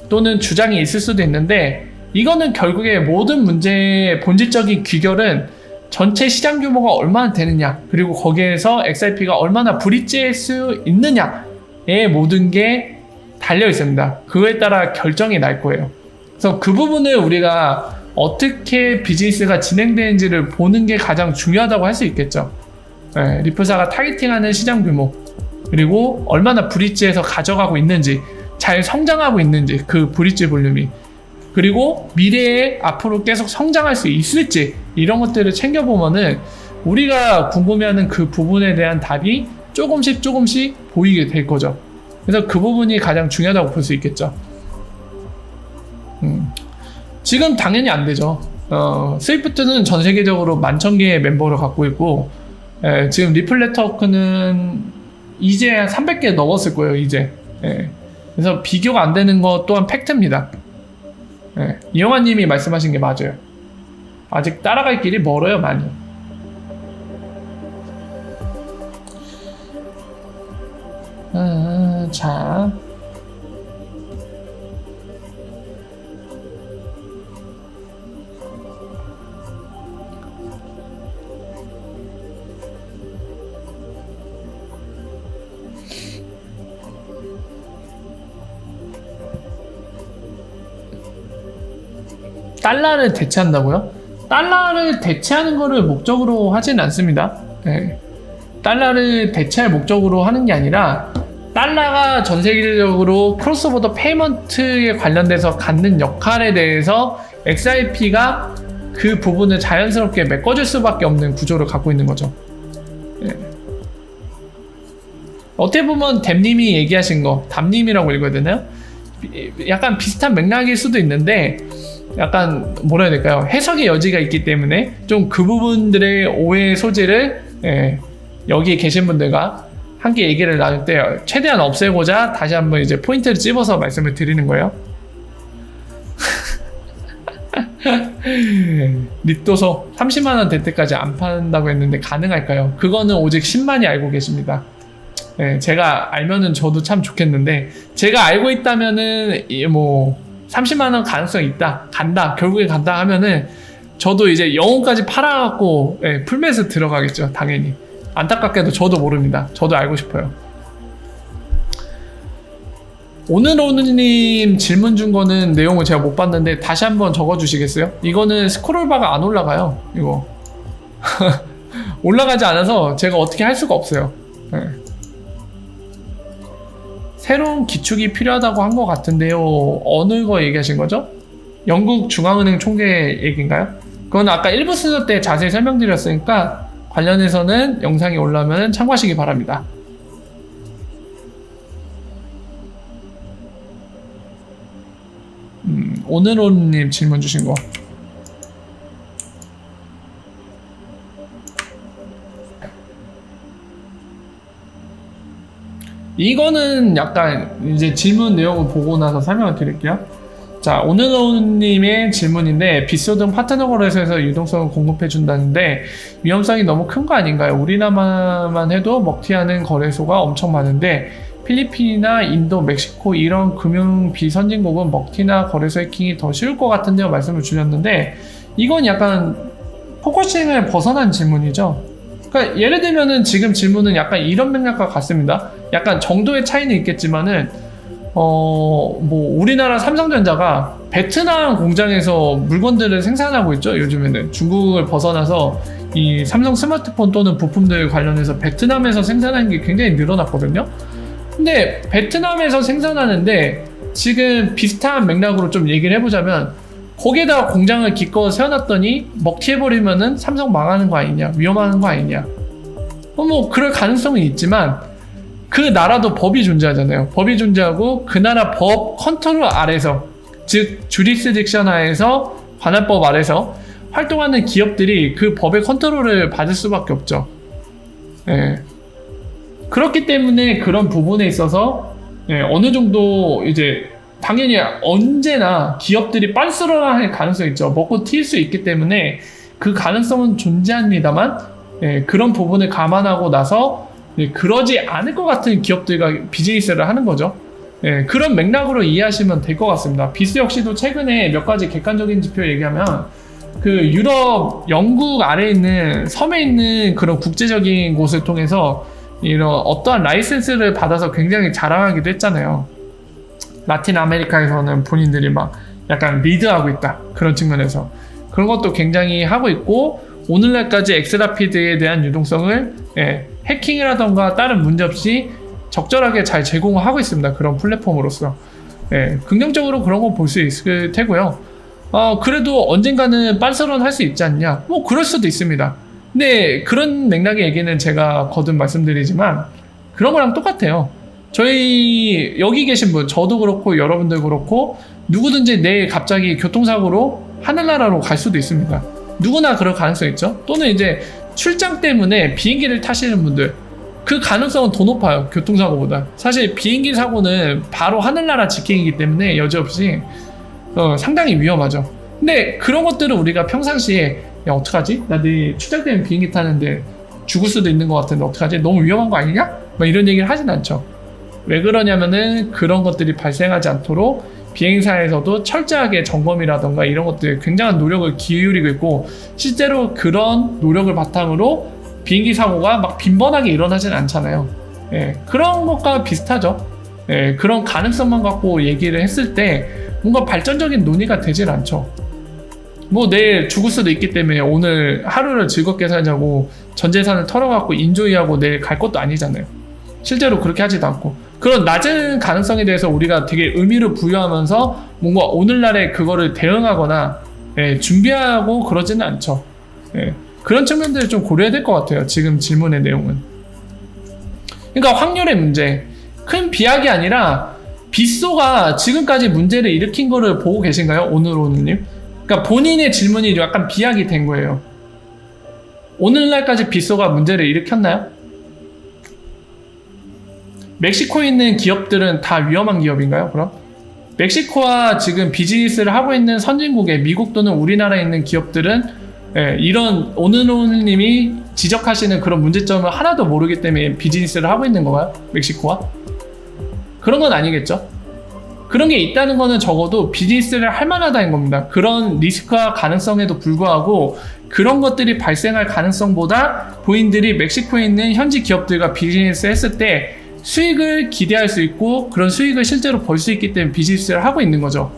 또는 주장이 있을 수도 있는데, 이거는 결국에 모든 문제의 본질적인 귀결은 전체 시장 규모가 얼마나 되느냐, 그리고 거기에서 XRP가 얼마나 브릿지할 수 있느냐에 모든 게 달려 있습니다. 그거에 따라 결정이 날 거예요. 그래서 그 부분을 우리가 어떻게 비즈니스가 진행되는지를 보는 게 가장 중요하다고 할 수 있겠죠. 리플사가 타겟팅하는 시장 규모, 그리고 얼마나 브릿지에서 가져가고 있는지, 잘 성장하고 있는지, 그 브릿지 볼륨이, 그리고 미래에 앞으로 계속 성장할 수 있을지, 이런 것들을 챙겨보면은 우리가 궁금해하는 그 부분에 대한 답이 조금씩 보이게 될 거죠. 그래서 그 부분이 가장 중요하다고 볼 수 있겠죠. 지금 당연히 안 되죠. 스위프트는 전 세계적으로 11,000개의 멤버를 갖고 있고, 지금 리플 네트워크는 이제 한 300개 넘었을 거예요, 이제. 그래서 비교가 안 되는 것 또한 팩트입니다. 이영환님이 말씀하신 게 맞아요. 아직 따라갈 길이 멀어요, 많이. 자, 달러를 대체한다고요? 달러를 대체하는 거를 목적으로 하진 않습니다. 예. 달러를 대체할 목적으로 하는 게 아니라 달러가 전 세계적으로 크로스보더 페이먼트에 관련돼서 갖는 역할에 대해서 XRP가 그 부분을 자연스럽게 메꿔줄 수밖에 없는 구조를 갖고 있는 거죠. 예. 어떻게 보면 댐님이 얘기하신 거, 담님이라고 읽어야 되나요? 약간 비슷한 맥락일 수도 있는데 약간 뭐라 해야 될까요? 해석의 여지가 있기 때문에 좀 그 부분들의 오해 소지를 여기 계신 분들과 함께 얘기를 나눌 때 최대한 없애고자 다시 한번 이제 포인트를 찝어서 말씀을 드리는 거예요. 립도서 30만원 될 때까지 안 판다고 했는데 가능할까요? 그거는 오직 10만이 알고 계십니다. 제가 알면은 저도 참 좋겠는데 제가 알고 있다면은 뭐 30만원 가능성이 있다, 간다, 결국에 간다 하면은 저도 이제 영혼까지 팔아갖고 풀매수 들어가겠죠. 당연히. 안타깝게도 저도 모릅니다. 저도 알고 싶어요. 오늘님 질문 준 거는 내용을 제가 못 봤는데 다시 한번 적어주시겠어요? 이거는 스크롤바가 안 올라가요. 이거 올라가지 않아서 제가 어떻게 할 수가 없어요. 새로운 기축이 필요하다고 한 것 같은데요. 어느 거 얘기하신 거죠? 영국 중앙은행 총재 얘기인가요? 그건 아까 1부 순서 때 자세히 설명드렸으니까 관련해서는 영상이 올라오면 참고하시기 바랍니다. 오늘오님 질문 주신 거. 이거는 약간 이제 질문 내용을 보고 나서 설명을 드릴게요. 자, 오늘오님의 질문인데 빗소등 파트너 거래소에서 유동성을 공급해 준다는데 위험성이 너무 큰 거 아닌가요? 우리나라만 해도 먹튀하는 거래소가 엄청 많은데 필리핀이나 인도, 멕시코 이런 금융 비선진국은 먹튀나 거래소 해킹이 더 쉬울 것 같은데요 말씀을 주셨는데 이건 약간 포커싱을 벗어난 질문이죠. 그러니까 예를 들면은 지금 질문은 약간 이런 맥락과 같습니다. 약간 정도의 차이는 있겠지만은 뭐 우리나라 삼성전자가 베트남 공장에서 물건들을 생산하고 있죠. 요즘에는 중국을 벗어나서 이 삼성 스마트폰 또는 부품들 관련해서 베트남에서 생산하는 게 굉장히 늘어났거든요. 근데 베트남에서 생산하는데 지금 비슷한 맥락으로 좀 얘기를 해보자면 거기에다가 공장을 기껏 세워놨더니 먹튀해버리면은 삼성 망하는 거 아니냐, 위험한 거 아니냐. 뭐 그럴 가능성은 있지만 그 나라도 법이 존재하잖아요. 법이 존재하고 그 나라 법 컨트롤 아래서, 즉 주리스딕션 하에서 관할법 아래서 활동하는 기업들이 그 법의 컨트롤을 받을 수밖에 없죠. 그렇기 때문에 그런 부분에 있어서 어느 정도 이제 당연히 언제나 기업들이 빤스러할 가능성이 있죠. 먹고 튈 수 있기 때문에 그 가능성은 존재합니다만 그런 부분을 감안하고 나서 그러지 않을 것 같은 기업들과 비즈니스를 하는 거죠. 그런 맥락으로 이해하시면 될 것 같습니다. 비스 역시도 최근에 몇 가지 객관적인 지표 얘기하면 그 유럽, 영국 아래에 있는 섬에 있는 그런 국제적인 곳을 통해서 이런 어떠한 라이센스를 받아서 굉장히 자랑하기도 했잖아요. 라틴 아메리카에서는 본인들이 막 약간 리드하고 있다. 그런 측면에서. 그런 것도 굉장히 하고 있고 오늘날까지 엑스라피드에 대한 유동성을 해킹이라던가 다른 문제 없이 적절하게 잘 제공하고 있습니다. 그런 플랫폼으로서. 긍정적으로 그런 거 볼 수 있을 테고요. 그래도 언젠가는 빤스런 할 수 있지 않냐? 뭐 그럴 수도 있습니다. 근데 그런 맥락의 얘기는 제가 거듭 말씀드리지만 그런 거랑 똑같아요. 저희 여기 계신 분, 저도 그렇고 여러분들 그렇고 누구든지 내일 갑자기 교통사고로 하늘나라로 갈 수도 있습니다. 누구나 그럴 가능성이 있죠. 또는 이제 출장 때문에 비행기를 타시는 분들, 그 가능성은 더 높아요. 교통사고보다. 사실 비행기 사고는 바로 하늘나라 직행이기 때문에 여지없이 상당히 위험하죠. 근데 그런 것들은 우리가 평상시에 야 어떡하지? 나 내일 출장 때문에 비행기 타는데 죽을 수도 있는 것 같은데 어떡하지? 너무 위험한 거 아니냐? 막 이런 얘기를 하진 않죠. 왜 그러냐면은 그런 것들이 발생하지 않도록 비행사에서도 철저하게 점검이라던가 이런 것들 굉장한 노력을 기울이고 있고 실제로 그런 노력을 바탕으로 비행기 사고가 막 빈번하게 일어나진 않잖아요. 그런 것과 비슷하죠. 그런 가능성만 갖고 얘기를 했을 때 뭔가 발전적인 논의가 되질 않죠. 뭐 내일 죽을 수도 있기 때문에 오늘 하루를 즐겁게 살자고 전 재산을 털어갖고 인조이하고 내일 갈 것도 아니잖아요. 실제로 그렇게 하지도 않고 그런 낮은 가능성에 대해서 우리가 되게 의미를 부여하면서 뭔가 오늘날에 그거를 대응하거나 준비하고 그러지는 않죠. 그런 측면들을 좀 고려해야 될 것 같아요. 지금 질문의 내용은. 그러니까 확률의 문제, 큰 비약이 아니라 빗소가 지금까지 문제를 일으킨 거를 보고 계신가요? 오늘오늘님? 그러니까 본인의 질문이 약간 비약이 된 거예요. 오늘날까지 빗소가 문제를 일으켰나요? 멕시코에 있는 기업들은 다 위험한 기업인가요? 그럼? 멕시코와 지금 비즈니스를 하고 있는 선진국의 미국 또는 우리나라에 있는 기업들은 이런 오늘오늘님이 지적하시는 그런 문제점을 하나도 모르기 때문에 비즈니스를 하고 있는 건가요? 멕시코와? 그런 건 아니겠죠? 그런 게 있다는 거는 적어도 비즈니스를 할 만하다는 겁니다. 그런 리스크와 가능성에도 불구하고 그런 것들이 발생할 가능성보다 본인들이 멕시코에 있는 현지 기업들과 비즈니스 했을 때 수익을 기대할 수 있고 그런 수익을 실제로 벌 수 있기 때문에 비즈니스를 하고 있는 거죠.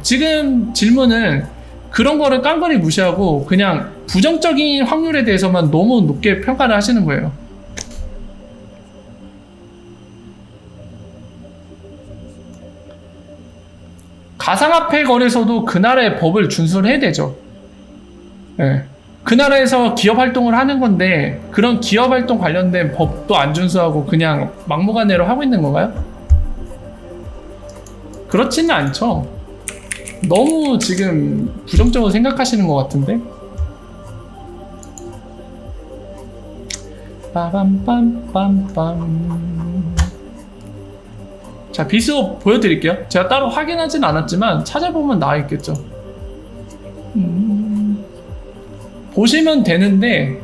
지금 질문은 그런 거를 깡그리 무시하고 그냥 부정적인 확률에 대해서만 너무 높게 평가를 하시는 거예요. 가상화폐 거래소도 그 나라의 법을 준수를 해야 되죠. 그 나라에서 기업 활동을 하는 건데 그런 기업 활동 관련된 법도 안 준수하고 그냥 막무가내로 하고 있는 건가요? 그렇지는 않죠. 너무 지금 부정적으로 생각하시는 것 같은데. 빠밤빰빰빰. 자, 빗소 보여드릴게요. 제가 따로 확인하진 않았지만 찾아보면 나와 있겠죠. 보시면 되는데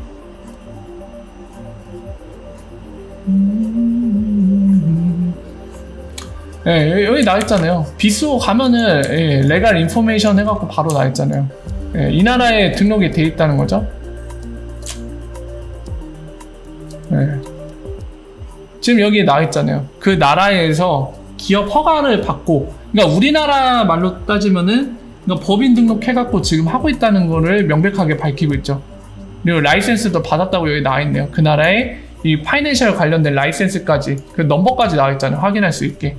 여기 나와 있잖아요. 빗소 가면은 레갈 인포메이션 해갖고 바로 나와 있잖아요. 이 나라에 등록이 돼 있다는 거죠. 지금 여기 나와 있잖아요. 그 나라에서 기업 허가를 받고, 그러니까 우리나라 말로 따지면은 법인 등록해갖고 지금 하고 있다는 거를 명백하게 밝히고 있죠. 그리고 라이센스도 받았다고 여기 나와 있네요. 그 나라의 이 파이낸셜 관련된 라이센스까지, 그 넘버까지 나와 있잖아요. 확인할 수 있게.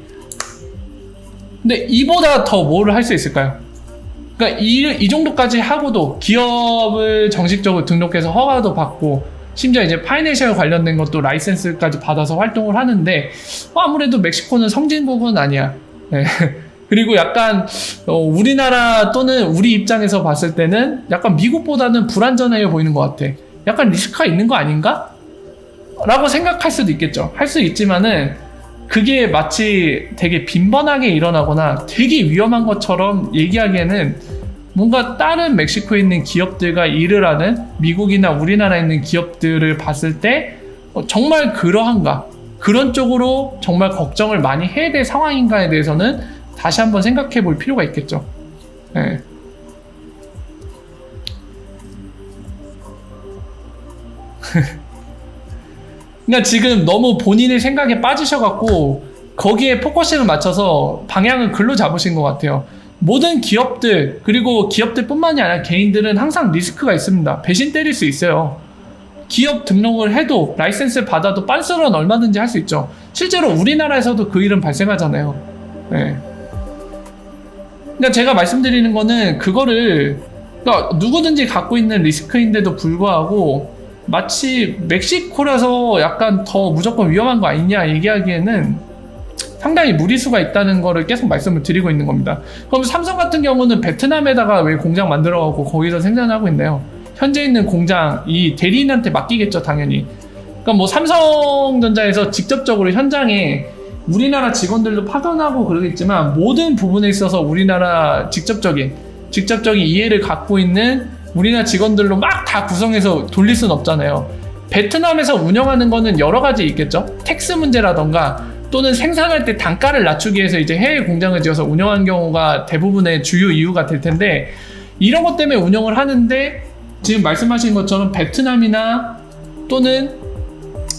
근데 이보다 더 뭐를 할 수 있을까요? 그러니까 이 정도까지 하고도 기업을 정식적으로 등록해서 허가도 받고 심지어 이제 파이낸셜 관련된 것도 라이센스까지 받아서 활동을 하는데 아무래도 멕시코는 성진국은 아니야. 그리고 약간 우리나라 또는 우리 입장에서 봤을 때는 약간 미국보다는 불안전해 보이는 것 같아. 약간 리스크가 있는 거 아닌가? 라고 생각할 수도 있겠죠. 할 수 있지만은 그게 마치 되게 빈번하게 일어나거나 되게 위험한 것처럼 얘기하기에는 뭔가 다른 멕시코에 있는 기업들과 일을 하는 미국이나 우리나라에 있는 기업들을 봤을 때 정말 그러한가? 그런 쪽으로 정말 걱정을 많이 해야 될 상황인가에 대해서는 다시 한번 생각해 볼 필요가 있겠죠. 그러니까 지금 너무 본인의 생각에 빠지셔갖고 거기에 포커싱을 맞춰서 방향을 글로 잡으신 것 같아요. 모든 기업들, 그리고 기업들 뿐만이 아니라 개인들은 항상 리스크가 있습니다. 배신 때릴 수 있어요. 기업 등록을 해도 라이센스 받아도 빤스런 얼마든지 할 수 있죠. 실제로 우리나라에서도 그 일은 발생하잖아요. 그러니까 제가 말씀드리는 거는 그거를 그러니까 누구든지 갖고 있는 리스크인데도 불구하고 마치 멕시코라서 약간 더 무조건 위험한 거 아니냐 얘기하기에는 상당히 무리수가 있다는 거를 계속 말씀을 드리고 있는 겁니다. 그럼 삼성 같은 경우는 베트남에다가 왜 공장 만들어갖고 거기서 생산하고 있나요? 현재 있는 공장 이 대리인한테 맡기겠죠, 당연히. 그러니까 뭐 삼성전자에서 직접적으로 현장에 우리나라 직원들도 파견하고 그러겠지만 모든 부분에 있어서 우리나라 직접적인 이해를 갖고 있는 우리나라 직원들로 막 다 구성해서 돌릴 순 없잖아요. 베트남에서 운영하는 거는 여러 가지 있겠죠. 텍스 문제라던가 또는 생산할 때 단가를 낮추기 위해서 이제 해외 공장을 지어서 운영하는 경우가 대부분의 주요 이유가 될 텐데 이런 것 때문에 운영을 하는데 지금 말씀하신 것처럼 베트남이나 또는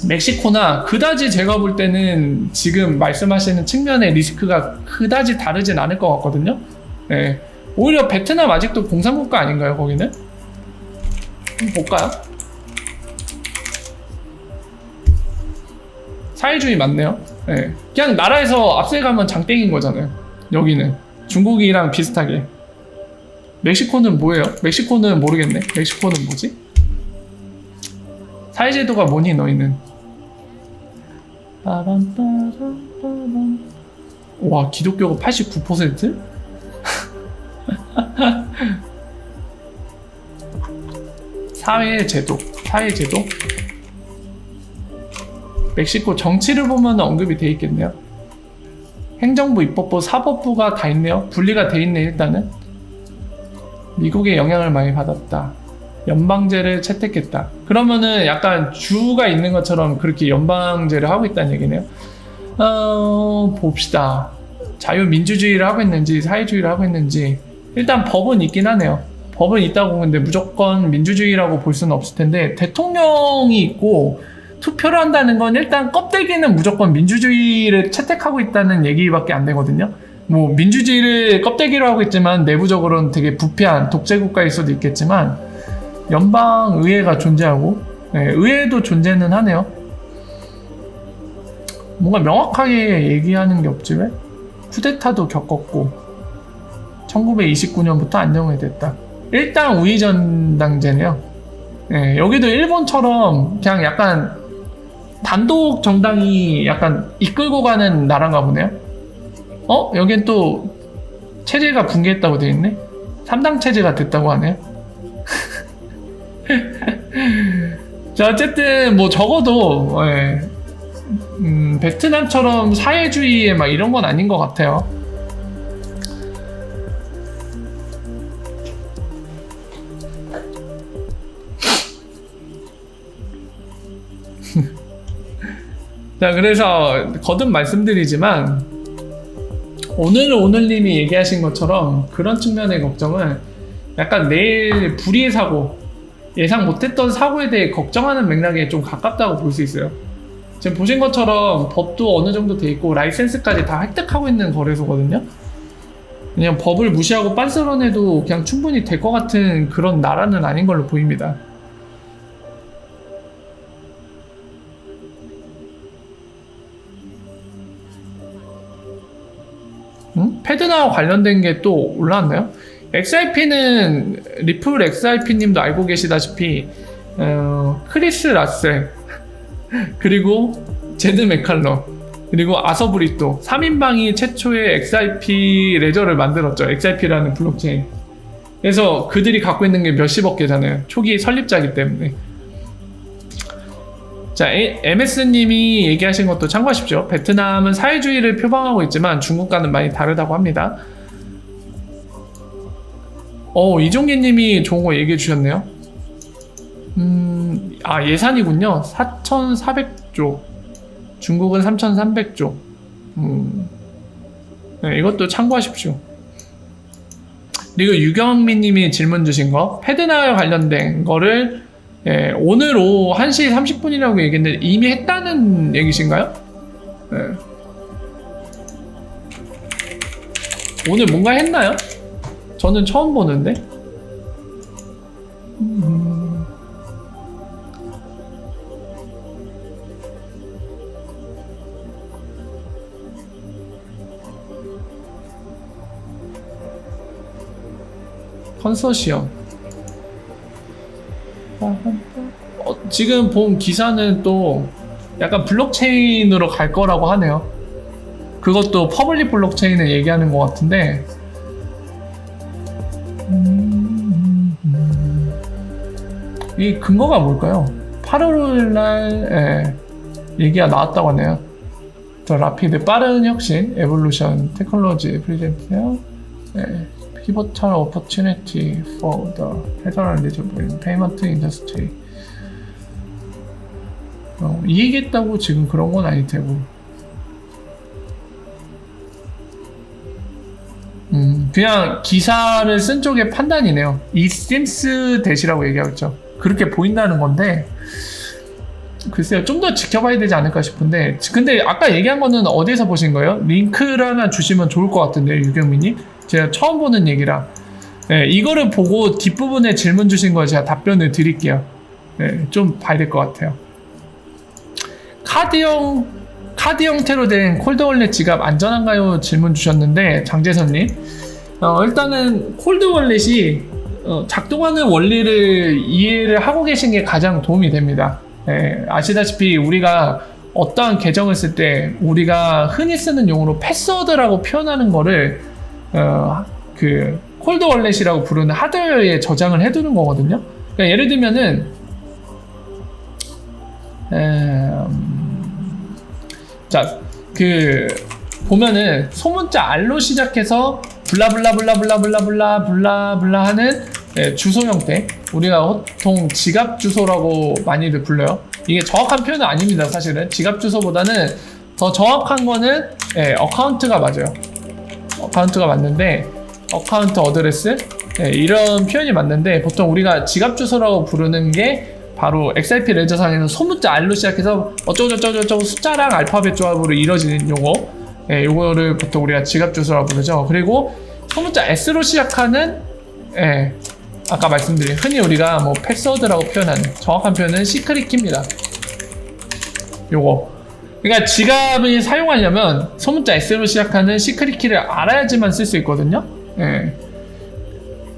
멕시코나 그다지 제가 볼 때는 지금 말씀하시는 측면의 리스크가 그다지 다르진 않을 것 같거든요. 오히려 베트남 아직도 공산국가 아닌가요, 거기는? 한번 볼까요? 사회주의 맞네요. 네. 그냥 나라에서 앞세가면 장땡인 거잖아요. 여기는 중국이랑 비슷하게. 멕시코는 뭐예요? 멕시코는 모르겠네. 멕시코는 뭐지? 사회제도가 뭐니 너희는? 와, 기독교가 89%? 사회제도. 멕시코 정치를 보면 언급이 돼 있겠네요. 행정부, 입법부, 사법부가 다 있네요. 분리가 돼 있네. 일단은 미국의 영향을 많이 받았다. 연방제를 채택했다. 그러면은 약간 주가 있는 것처럼 그렇게 연방제를 하고 있다는 얘기네요. 봅시다. 자유민주주의를 하고 있는지 사회주의를 하고 있는지. 일단 법은 있긴 하네요. 법은 있다고. 근데 무조건 민주주의라고 볼 수는 없을 텐데, 대통령이 있고 투표를 한다는 건 일단 껍데기는 무조건 민주주의를 채택하고 있다는 얘기밖에 안 되거든요. 뭐 민주주의를 껍데기로 하고 있지만 내부적으로는 되게 부패한 독재국가일 수도 있겠지만, 연방의회가 존재하고, 네, 의회도 존재는 하네요. 뭔가 명확하게 얘기하는 게 없지 왜? 쿠데타도 겪었고 1929년부터 안정이 됐다. 일당 우위전당제네요. 네, 여기도 일본처럼 그냥 약간 단독 정당이 약간 이끌고 가는 나라인가 보네요. 여긴 또 체제가 붕괴했다고 되어 있네. 3당 체제가 됐다고 하네요. 자, 어쨌든 뭐 적어도 베트남처럼 사회주의에 막 이런 건 아닌 것 같아요. 자, 그래서 거듭 말씀드리지만 오늘님이 얘기하신 것처럼 그런 측면의 걱정은 약간 내일 불의의 사고, 예상 못했던 사고에 대해 걱정하는 맥락에 좀 가깝다고 볼 수 있어요. 지금 보신 것처럼 법도 어느 정도 돼 있고 라이센스까지 다 획득하고 있는 거래소거든요. 그냥 법을 무시하고 빤스런해도 그냥 충분히 될 것 같은 그런 나라는 아닌 걸로 보입니다. 패드나와 관련된 게 또 올라왔나요? XRP는 리플 XRP님도 알고 계시다시피 크리스 라셀 그리고 제드 맥칼럼 그리고 아서브리또 3인방이 최초의 XRP 레저를 만들었죠. XRP라는 블록체인. 그래서 그들이 갖고 있는 게 몇십억 개잖아요. 초기 설립자이기 때문에. 자, MS님이 얘기하신 것도 참고하십시오. 베트남은 사회주의를 표방하고 있지만 중국과는 많이 다르다고 합니다. 이종기님이 좋은 거 얘기해 주셨네요. 예산이군요. 4,400조. 중국은 3,300조. 네, 이것도 참고하십시오. 그리고 유경민님이 질문 주신 거, 패드나와 관련된 거를 오늘 오후 1시 30분이라고 얘기했는데 이미 했다는 얘기신가요? 네. 오늘 뭔가 했나요? 저는 처음 보는데. 컨소시엄. 지금 본 기사는 또 약간 블록체인으로 갈 거라고 하네요. 그것도 퍼블릭 블록체인을 얘기하는 것 같은데, 이 근거가 뭘까요? 8월날 얘기가 나왔다고 하네요. 더 라피드 빠른 혁신, 에볼루션, 테크놀로지 프리젠트요. pivotal opportunity for the federalism in payment industry. 이 얘기했다고 지금 그런 건 아닐 테고. 그냥 기사를 쓴 쪽의 판단이네요. 이 seems that이라고 얘기하고 있죠. 그렇게 보인다는 건데, 글쎄요, 좀 더 지켜봐야 되지 않을까 싶은데. 근데 아까 얘기한 거는 어디서 보신 거예요? 링크를 하나 주시면 좋을 것 같은데요, 유경민님. 제가 처음 보는 얘기라. 이거를 보고 뒷부분에 질문 주신 거 제가 답변을 드릴게요. 좀 봐야 될 것 같아요. 카드 형태로 된 콜드월렛 지갑 안전한가요? 질문 주셨는데 장재선님, 일단은 콜드월렛이 작동하는 원리를 이해를 하고 계신 게 가장 도움이 됩니다. 아시다시피 우리가 어떠한 계정을 쓸 때 우리가 흔히 쓰는 용어로 패스워드라고 표현하는 거를 그 콜드월렛이라고 부르는 하드웨어에 저장을 해두는 거거든요. 그러니까 예를 들면은 자, 보면은 소문자 R로 시작해서 블라블라블라블라블라블라블라 하는 주소 형태, 우리가 보통 지갑 주소라고 많이들 불러요. 이게 정확한 표현은 아닙니다. 사실은 지갑 주소보다는 더 정확한 거는 어카운트가 맞아요. 어카운트가 맞는데, 어카운트 어드레스 이런 표현이 맞는데, 보통 우리가 지갑 주소라고 부르는 게 바로 XRP 레저상에는 소문자 R로 시작해서 어쩌고저쩌고 숫자랑 알파벳 조합으로 이루어지는 요거, 요거를 보통 우리가 지갑 주소라고 부르죠. 그리고 소문자 S로 시작하는 아까 말씀드린 흔히 우리가 뭐 패스워드라고 표현하는 정확한 표현은 시크릿 키입니다. 요거, 그러니까 지갑을 사용하려면 소문자 S로 시작하는 시크릿 키를 알아야지만 쓸 수 있거든요.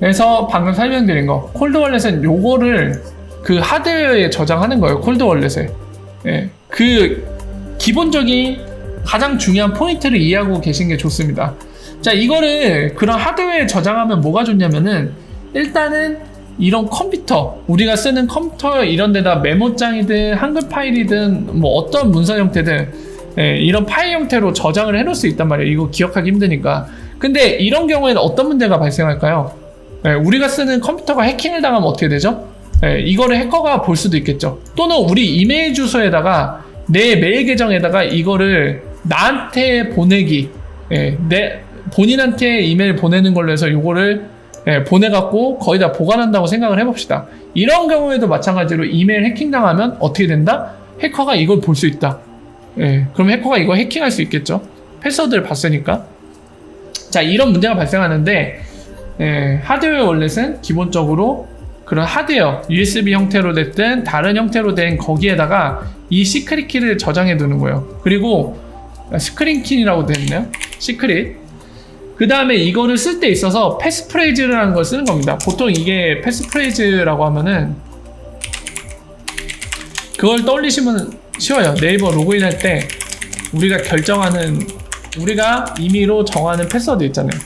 그래서 방금 설명드린 거, 콜드월렛은 요거를 그 하드웨어에 저장하는 거예요. 콜드월렛에. 그 기본적인 가장 중요한 포인트를 이해하고 계신 게 좋습니다. 자, 이거를 그런 하드웨어에 저장하면 뭐가 좋냐면은, 일단은 이런 컴퓨터, 우리가 쓰는 컴퓨터 이런 데다 메모장이든 한글 파일이든 뭐 어떤 문서 형태든 이런 파일 형태로 저장을 해놓을 수 있단 말이에요. 이거 기억하기 힘드니까. 근데 이런 경우에는 어떤 문제가 발생할까요? 우리가 쓰는 컴퓨터가 해킹을 당하면 어떻게 되죠? 이거를 해커가 볼 수도 있겠죠. 또는 우리 이메일 주소에다가, 내 메일 계정에다가 이거를 나한테 보내기, 본인한테 이메일 보내는 걸로 해서 이거를 보내갖고 거기다 보관한다고 생각을 해봅시다. 이런 경우에도 마찬가지로 이메일 해킹 당하면 어떻게 된다? 해커가 이걸 볼 수 있다. 그럼 해커가 이거 해킹할 수 있겠죠. 패스워드를 봤으니까. 자, 이런 문제가 발생하는데, 하드웨어 월렛은 기본적으로 그런 하드웨어, USB 형태로 됐든 다른 형태로 된 거기에다가 이 시크릿 키를 저장해 두는 거예요. 그리고 스크린 키라고 되어 있네요. 시크릿. 그 다음에 이거를 쓸 때 있어서 패스프레이즈라는 걸 쓰는 겁니다. 보통 이게 패스프레이즈라고 하면은 그걸 떠올리시면 쉬워요. 네이버 로그인할 때 우리가 결정하는, 우리가 임의로 정하는 패스워드 있잖아요.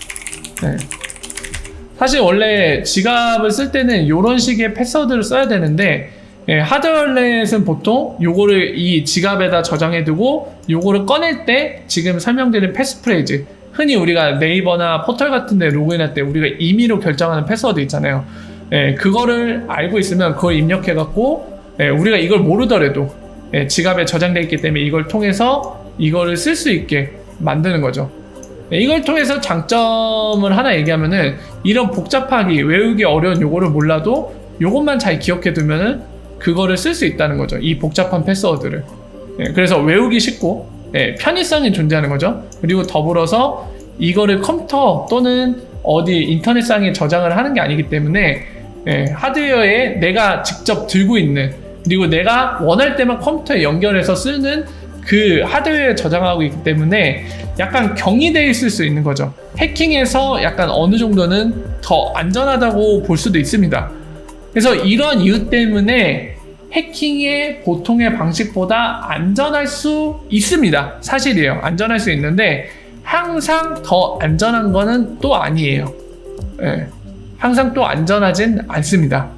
사실 원래 지갑을 쓸 때는 이런 식의 패스워드를 써야 되는데, 하드월렛은 보통 요거를 이 지갑에다 저장해두고 요거를 꺼낼 때 지금 설명드린 패스프레이즈, 흔히 우리가 네이버나 포털 같은 데 로그인할 때 우리가 임의로 결정하는 패스워드 있잖아요. 그거를 알고 있으면 그걸 입력해갖고 우리가 이걸 모르더라도 지갑에 저장되어 있기 때문에 이걸 통해서 이거를 쓸 수 있게 만드는 거죠. 이걸 통해서 장점을 하나 얘기하면은, 이런 복잡하기, 외우기 어려운 요거를 몰라도 요것만 잘 기억해 두면은 그거를 쓸 수 있다는 거죠. 이 복잡한 패스워드를. 그래서 외우기 쉽고 편의성이 존재하는 거죠. 그리고 더불어서 이거를 컴퓨터 또는 어디 인터넷상에 저장을 하는 게 아니기 때문에 하드웨어에 내가 직접 들고 있는, 그리고 내가 원할 때만 컴퓨터에 연결해서 쓰는 그 하드웨어에 저장하고 있기 때문에 약간 경이되어 있을 수 있는 거죠. 해킹에서 약간 어느 정도는 더 안전하다고 볼 수도 있습니다. 그래서 이런 이유 때문에 해킹의 보통의 방식보다 안전할 수 있습니다. 사실이에요. 안전할 수 있는데 항상 더 안전한 거는 또 아니에요. 항상 또 안전하진 않습니다.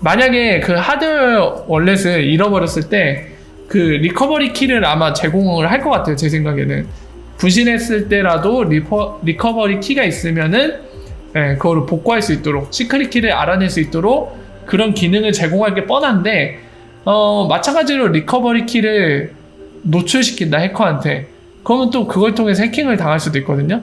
만약에 그 하드웨어 월렛을 잃어버렸을 때 그 리커버리 키를 아마 제공을 할 것 같아요. 제 생각에는 분실했을 때라도 리커버리 키가 있으면은 그거를 복구할 수 있도록, 시크릿 키를 알아낼 수 있도록 그런 기능을 제공할 게 뻔한데, 마찬가지로 리커버리 키를 노출시킨다, 해커한테. 그러면 또 그걸 통해서 해킹을 당할 수도 있거든요.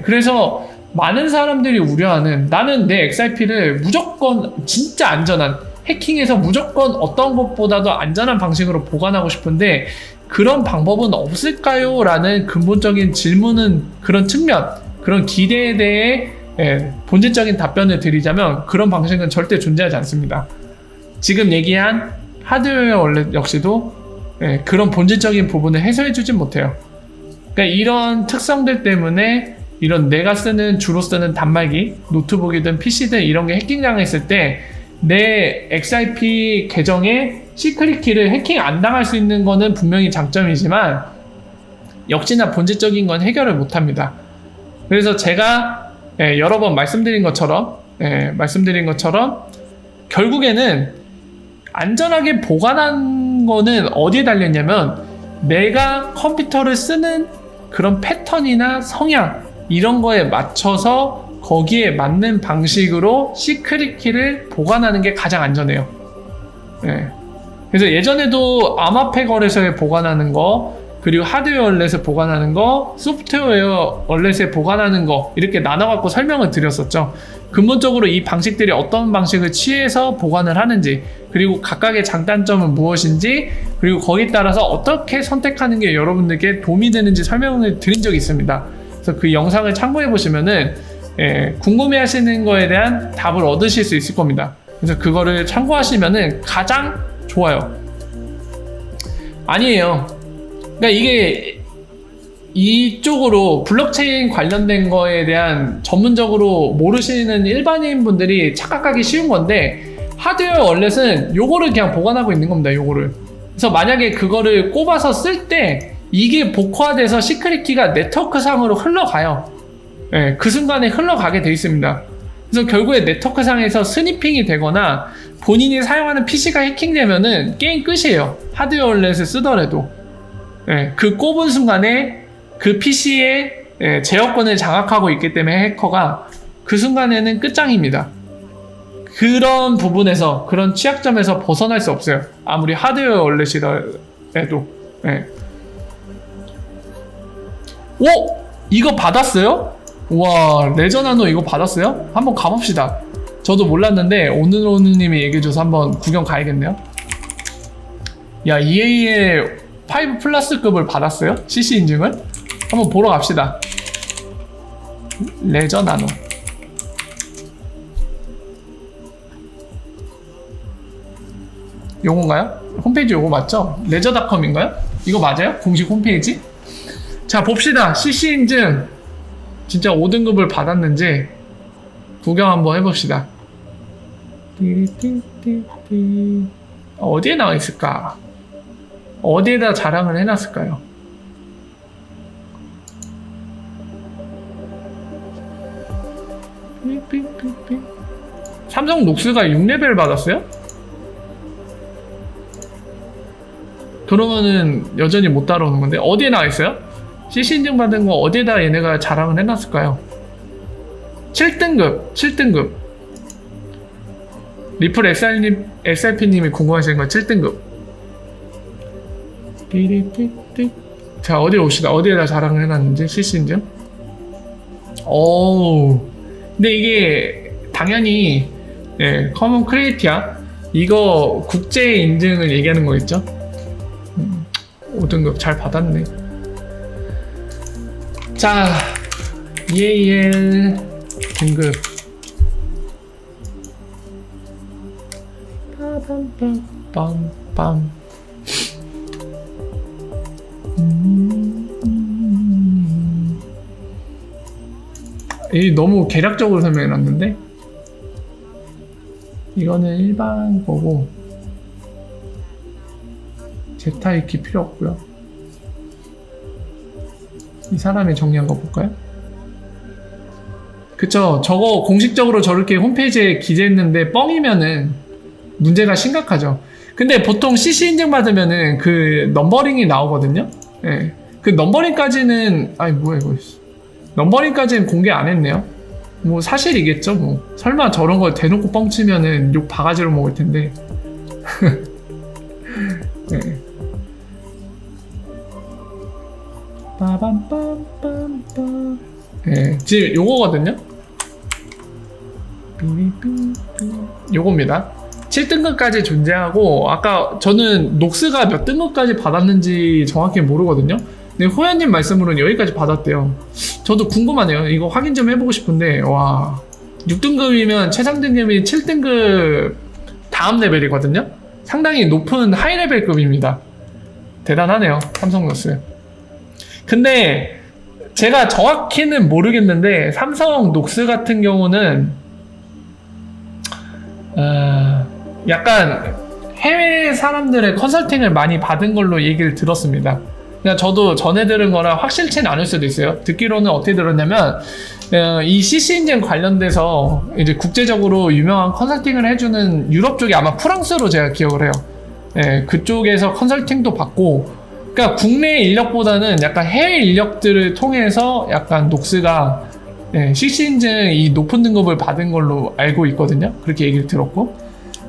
그래서 많은 사람들이 우려하는, 나는 내 XRP를 무조건 진짜 안전한, 해킹에서 무조건 어떤 것보다도 안전한 방식으로 보관하고 싶은데 그런 방법은 없을까요? 라는 근본적인 질문은, 그런 측면, 그런 기대에 대해 본질적인 답변을 드리자면 그런 방식은 절대 존재하지 않습니다. 지금 얘기한 하드웨어 월렛 역시도 그런 본질적인 부분을 해소해주진 못해요. 그러니까 이런 특성들 때문에 이런 내가 주로 쓰는 단말기, 노트북이든 PC든 이런 게 해킹당했을 때 내 XIP 계정에 시크릿 키를 해킹 안 당할 수 있는 거는 분명히 장점이지만 역시나 본질적인 건 해결을 못합니다. 그래서 제가 여러 번 말씀드린 것처럼 결국에는 안전하게 보관한 거는 어디에 달렸냐면 내가 컴퓨터를 쓰는 그런 패턴이나 성향 이런 거에 맞춰서 거기에 맞는 방식으로 시크릿 키를 보관하는 게 가장 안전해요. 그래서 예전에도 암호화폐 거래소에 보관하는 거, 그리고 하드웨어 월렛에 보관하는 거, 소프트웨어 월렛에 보관하는 거 이렇게 나눠갖고 설명을 드렸었죠. 근본적으로 이 방식들이 어떤 방식을 취해서 보관을 하는지, 그리고 각각의 장단점은 무엇인지, 그리고 거기에 따라서 어떻게 선택하는 게 여러분들께 도움이 되는지 설명을 드린 적이 있습니다. 그래서 그 영상을 참고해 보시면은 궁금해 하시는 거에 대한 답을 얻으실 수 있을 겁니다. 그래서 그거를 참고하시면은 가장 좋아요. 아니에요. 그러니까 이게 이쪽으로 블록체인 관련된 거에 대한 전문적으로 모르시는 일반인 분들이 착각하기 쉬운 건데 하드웨어 월렛은 요거를 그냥 보관하고 있는 겁니다. 요거를. 그래서 만약에 그거를 꼽아서 쓸 때 이게 복화돼서 시크릿 키가 네트워크 상으로 흘러가요. 그 순간에 흘러가게 돼 있습니다. 그래서 결국에 네트워크 상에서 스니핑이 되거나 본인이 사용하는 PC가 해킹되면은 게임 끝이에요. 하드웨어 월렛을 쓰더라도. 그 꼽은 순간에 그 PC의 제어권을 장악하고 있기 때문에 해커가 그 순간에는 끝장입니다. 그런 부분에서, 그런 취약점에서 벗어날 수 없어요. 아무리 하드웨어 월렛이라도. 오! 이거 받았어요? 우와, 레저나노 이거 받았어요? 한번 가봅시다. 저도 몰랐는데 오늘님이 얘기해줘서 한번 구경 가야겠네요. 야, EA의 5 플러스급을 받았어요? CC 인증을? 한번 보러 갑시다. 레저나노. 요건가요? 홈페이지 요거 맞죠? 레저닷컴인가요? 이거 맞아요? 공식 홈페이지? 자, 봅시다. CC 인증 진짜 5등급을 받았는지 구경 한번 해봅시다. 어디에 나와 있을까? 어디에다 자랑을 해놨을까요? 삼성 녹스가 6레벨 받았어요? 그러면은 여전히 못 따라오는 건데 어디에 나와 있어요? CC 인증 받은 거 어디에다 얘네가 자랑을 해놨을까요? 7등급. 리플 SRP님이 궁금하시는 거 7등급. 자, 어디 옵시다. 어디에다 자랑을 해놨는지, CC 인증. 근데 이게 당연히 커먼 크리에이티아 이거 국제 인증을 얘기하는 거겠죠? 5등급 잘 받았네. 자, EAL 등급. 빰빰빰빰. 이 너무 개략적으로 설명해놨는데 이거는 일반 거고 제타 익히 필요 없고요. 이 사람이 정리한 거 볼까요? 그쵸, 저거 공식적으로 저렇게 홈페이지에 기재했는데 뻥이면은 문제가 심각하죠. 근데 보통 CC 인증 받으면은 그 넘버링이 나오거든요. 그 넘버링까지는 넘버링까지는 공개 안 했네요. 뭐 사실이겠죠. 뭐 설마 저런 걸 대놓고 뻥치면은 욕 바가지로 먹을 텐데. 빠밤빰빰빰. 지금 요거거든요. 요겁니다. 7등급까지 존재하고, 아까 저는 녹스가 몇 등급까지 받았는지 정확히 모르거든요. 근데 호연님 말씀으로는 여기까지 받았대요. 저도 궁금하네요. 이거 확인 좀 해보고 싶은데, 와, 6등급이면 최상 등급이 7등급 다음 레벨이거든요? 상당히 높은 하이 레벨급입니다. 대단하네요, 삼성 녹스. 근데 제가 정확히는 모르겠는데, 삼성 녹스 같은 경우는, 약간 해외 사람들의 컨설팅을 많이 받은 걸로 얘기를 들었습니다. 그냥 저도 전에 들은 거랑 확실치는 않을 수도 있어요. 듣기로는 어떻게 들었냐면, 이 CC 인증 관련돼서 이제 국제적으로 유명한 컨설팅을 해주는 유럽 쪽이 아마 프랑스로 제가 기억을 해요. 예, 그쪽에서 컨설팅도 받고, 그러니까 국내 인력보다는 약간 해외 인력들을 통해서 약간 녹스가 CC 인증 이 높은 등급을 받은 걸로 알고 있거든요. 그렇게 얘기를 들었고,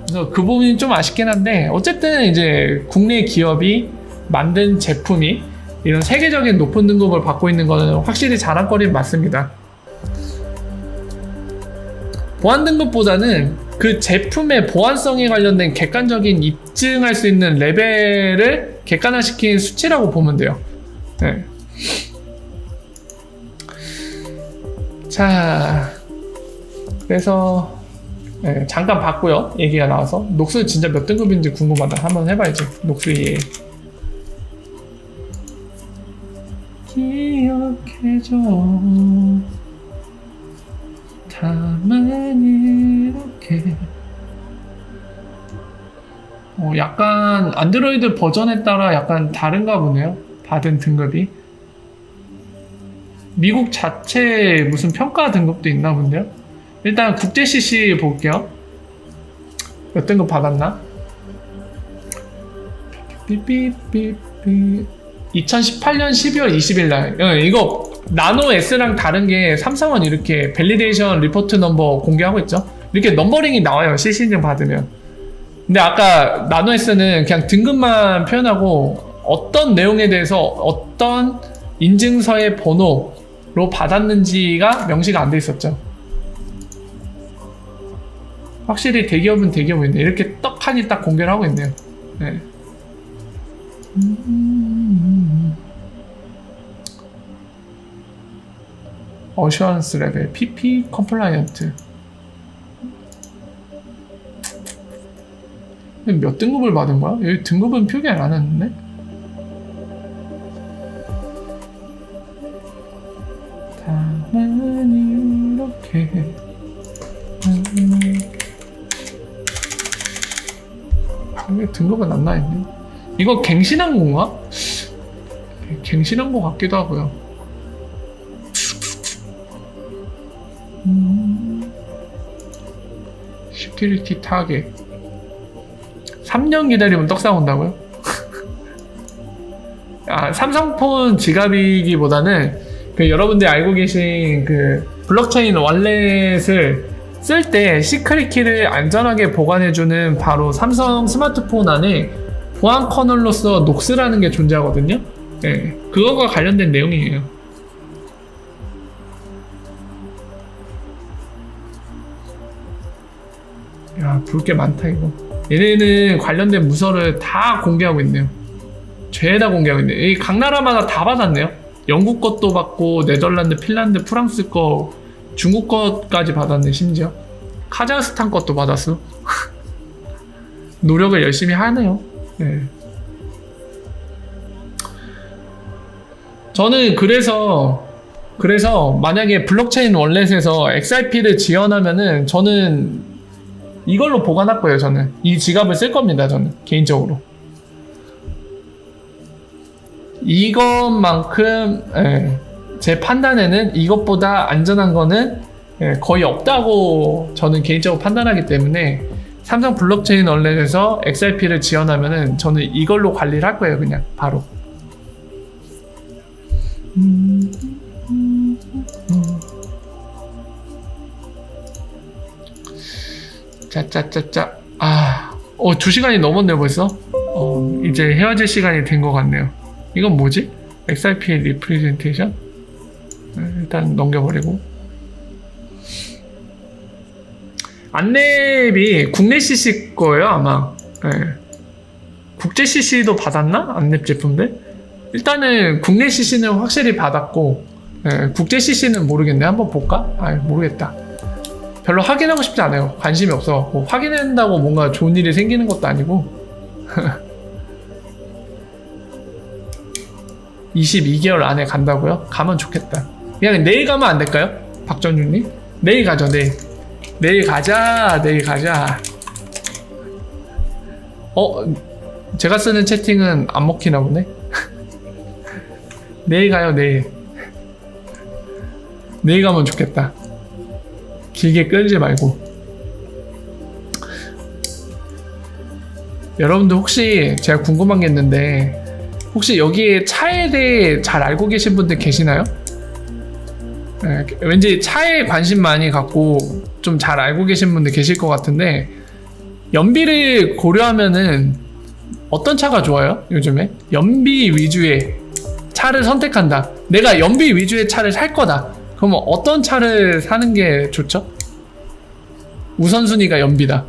그래서 그 부분이 좀 아쉽긴 한데, 어쨌든 이제 국내 기업이 만든 제품이 이런 세계적인 높은 등급을 받고 있는 거는 확실히 자랑거리는 맞습니다. 보안 등급보다는 그 제품의 보안성에 관련된 객관적인 입증할 수 있는 레벨을 객관화시킨 수치라고 보면 돼요. 네. 자, 그래서 잠깐 봤고요. 얘기가 나와서 녹스 진짜 몇 등급인지 궁금하다. 한번 해봐야지. 녹스 EA 기억해줘. 다만 이렇게 약간 안드로이드 버전에 따라 약간 다른가 보네요. 받은 등급이. 미국 자체 무슨 평가 등급도 있나 본데요. 일단 국제 CC 볼게요. 몇 등급 받았나? 삐삐삐삐 2018년 12월 20일 날 이거 나노 S랑 다른 게 삼성은 이렇게 밸리데이션 리포트 넘버 공개하고 있죠. 이렇게 넘버링이 나와요. CC 인증 받으면. 근데 아까 나노 S는 그냥 등급만 표현하고 어떤 내용에 대해서 어떤 인증서의 번호로 받았는지가 명시가 안 돼 있었죠. 확실히 대기업은 대기업인데 이렇게 떡하니 딱 공개를 하고 있네요. 네. 어슈런스 레벨 PP 컴플라이언트 몇 등급을 받은 거야? 여기 등급은 표기 안 해놨는데? 다만 이렇게 왜 등급은 안 나있네? 이거 갱신한 건가? 갱신한 거 같기도 하고요. 시큐리티 타겟 3년 기다리면 떡상 온다고요? 삼성폰 지갑이기보다는 그 여러분들이 알고 계신 그 블록체인 월렛을 쓸 때 시크릿 키를 안전하게 보관해주는 바로 삼성 스마트폰 안에 보안 커널로서 녹스라는 게 존재하거든요. 네, 그거와 관련된 내용이에요. 야, 볼 게 많다 이거. 얘네는 관련된 문서를 다 공개하고 있네요. 죄다 공개하고 있네요. 이 각 나라마다 다 받았네요. 영국 것도 받고 네덜란드, 핀란드, 프랑스 거, 중국 것까지 받았네. 심지어 카자흐스탄 것도 받았어. 노력을 열심히 하네요. 네. 저는 그래서 만약에 블록체인 월렛에서 XRP를 지원하면은 저는 이걸로 보관할 거예요. 저는 이 지갑을 쓸 겁니다. 저는 개인적으로 이것만큼 제 판단에는 이것보다 안전한 거는 거의 없다고 저는 개인적으로 판단하기 때문에 삼성 블록체인 월렛에서 XRP를 지원하면은 저는 이걸로 관리를 할 거예요. 그냥 바로. 짜짜짜짜. 2시간이 넘었네요 벌써. 이제 헤어질 시간이 된 것 같네요. 이건 뭐지? XRP 리프레젠테이션? 일단 넘겨버리고. 안랩이 국내 CC 거예요 아마. 국제 CC도 받았나? 안랩 제품들? 일단은 국내 CC는 확실히 받았고 국제 CC는 모르겠네. 한번 볼까? 모르겠다. 별로 확인하고 싶지 않아요. 관심이 없어. 뭐 확인한다고 뭔가 좋은 일이 생기는 것도 아니고. 22개월 안에 간다고요? 가면 좋겠다. 그냥 내일 가면 안 될까요? 박전주님? 내일 가죠, 내일. 내일 가자, 내일 가자. 제가 쓰는 채팅은 안 먹히나 보네? 내일 가요, 내일. 내일 가면 좋겠다. 길게 끌지 말고. 여러분들 혹시 제가 궁금한 게 있는데, 혹시 여기에 차에 대해 잘 알고 계신 분들 계시나요? 네, 왠지 차에 관심 많이 갖고 좀 잘 알고 계신 분들 계실 것 같은데, 연비를 고려하면은 어떤 차가 좋아요? 요즘에? 연비 위주의 차를 선택한다. 내가 연비 위주의 차를 살 거다. 그러면 어떤 차를 사는 게 좋죠? 우선순위가 연비다.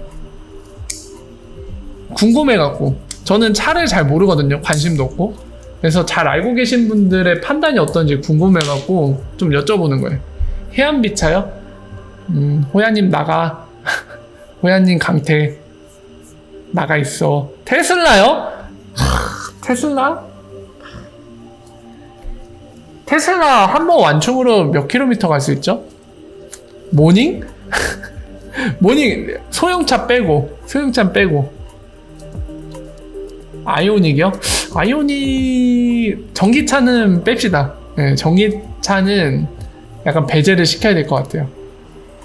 궁금해갖고. 저는 차를 잘 모르거든요. 관심도 없고. 그래서 잘 알고 계신 분들의 판단이 어떤지 궁금해갖고 좀 여쭤보는 거예요. 해안비 차요? 호야님 나가. 호야님 강태. 나가 있어. 테슬라요? 테슬라? 테슬라 한 번 완충으로 몇 킬로미터 갈 수 있죠? 모닝? 모닝 소형차 빼고 아이오닉이요? 아이오닉 전기차는 뺍시다. 네, 전기차는 약간 배제를 시켜야 될 것 같아요.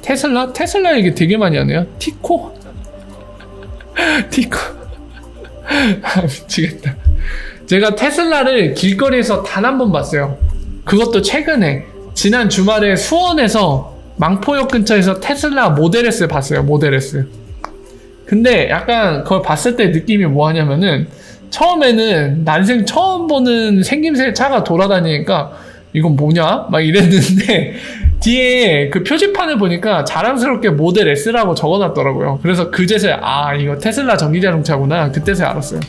테슬라 얘기 되게 많이 하네요. 티코 미치겠다. 제가 테슬라를 길거리에서 단 한 번 봤어요. 그것도 최근에 지난 주말에 수원에서 망포역 근처에서 테슬라 모델 S 봤어요. 모델 S. 근데 약간 그걸 봤을 때 느낌이 뭐하냐면은 처음에는 난생 처음 보는 생김새의 차가 돌아다니니까 이건 뭐냐? 막 이랬는데 뒤에 그 표지판을 보니까 자랑스럽게 모델 S라고 적어놨더라고요. 그래서 그제서야 이거 테슬라 전기자동차구나. 그때서야 알았어요.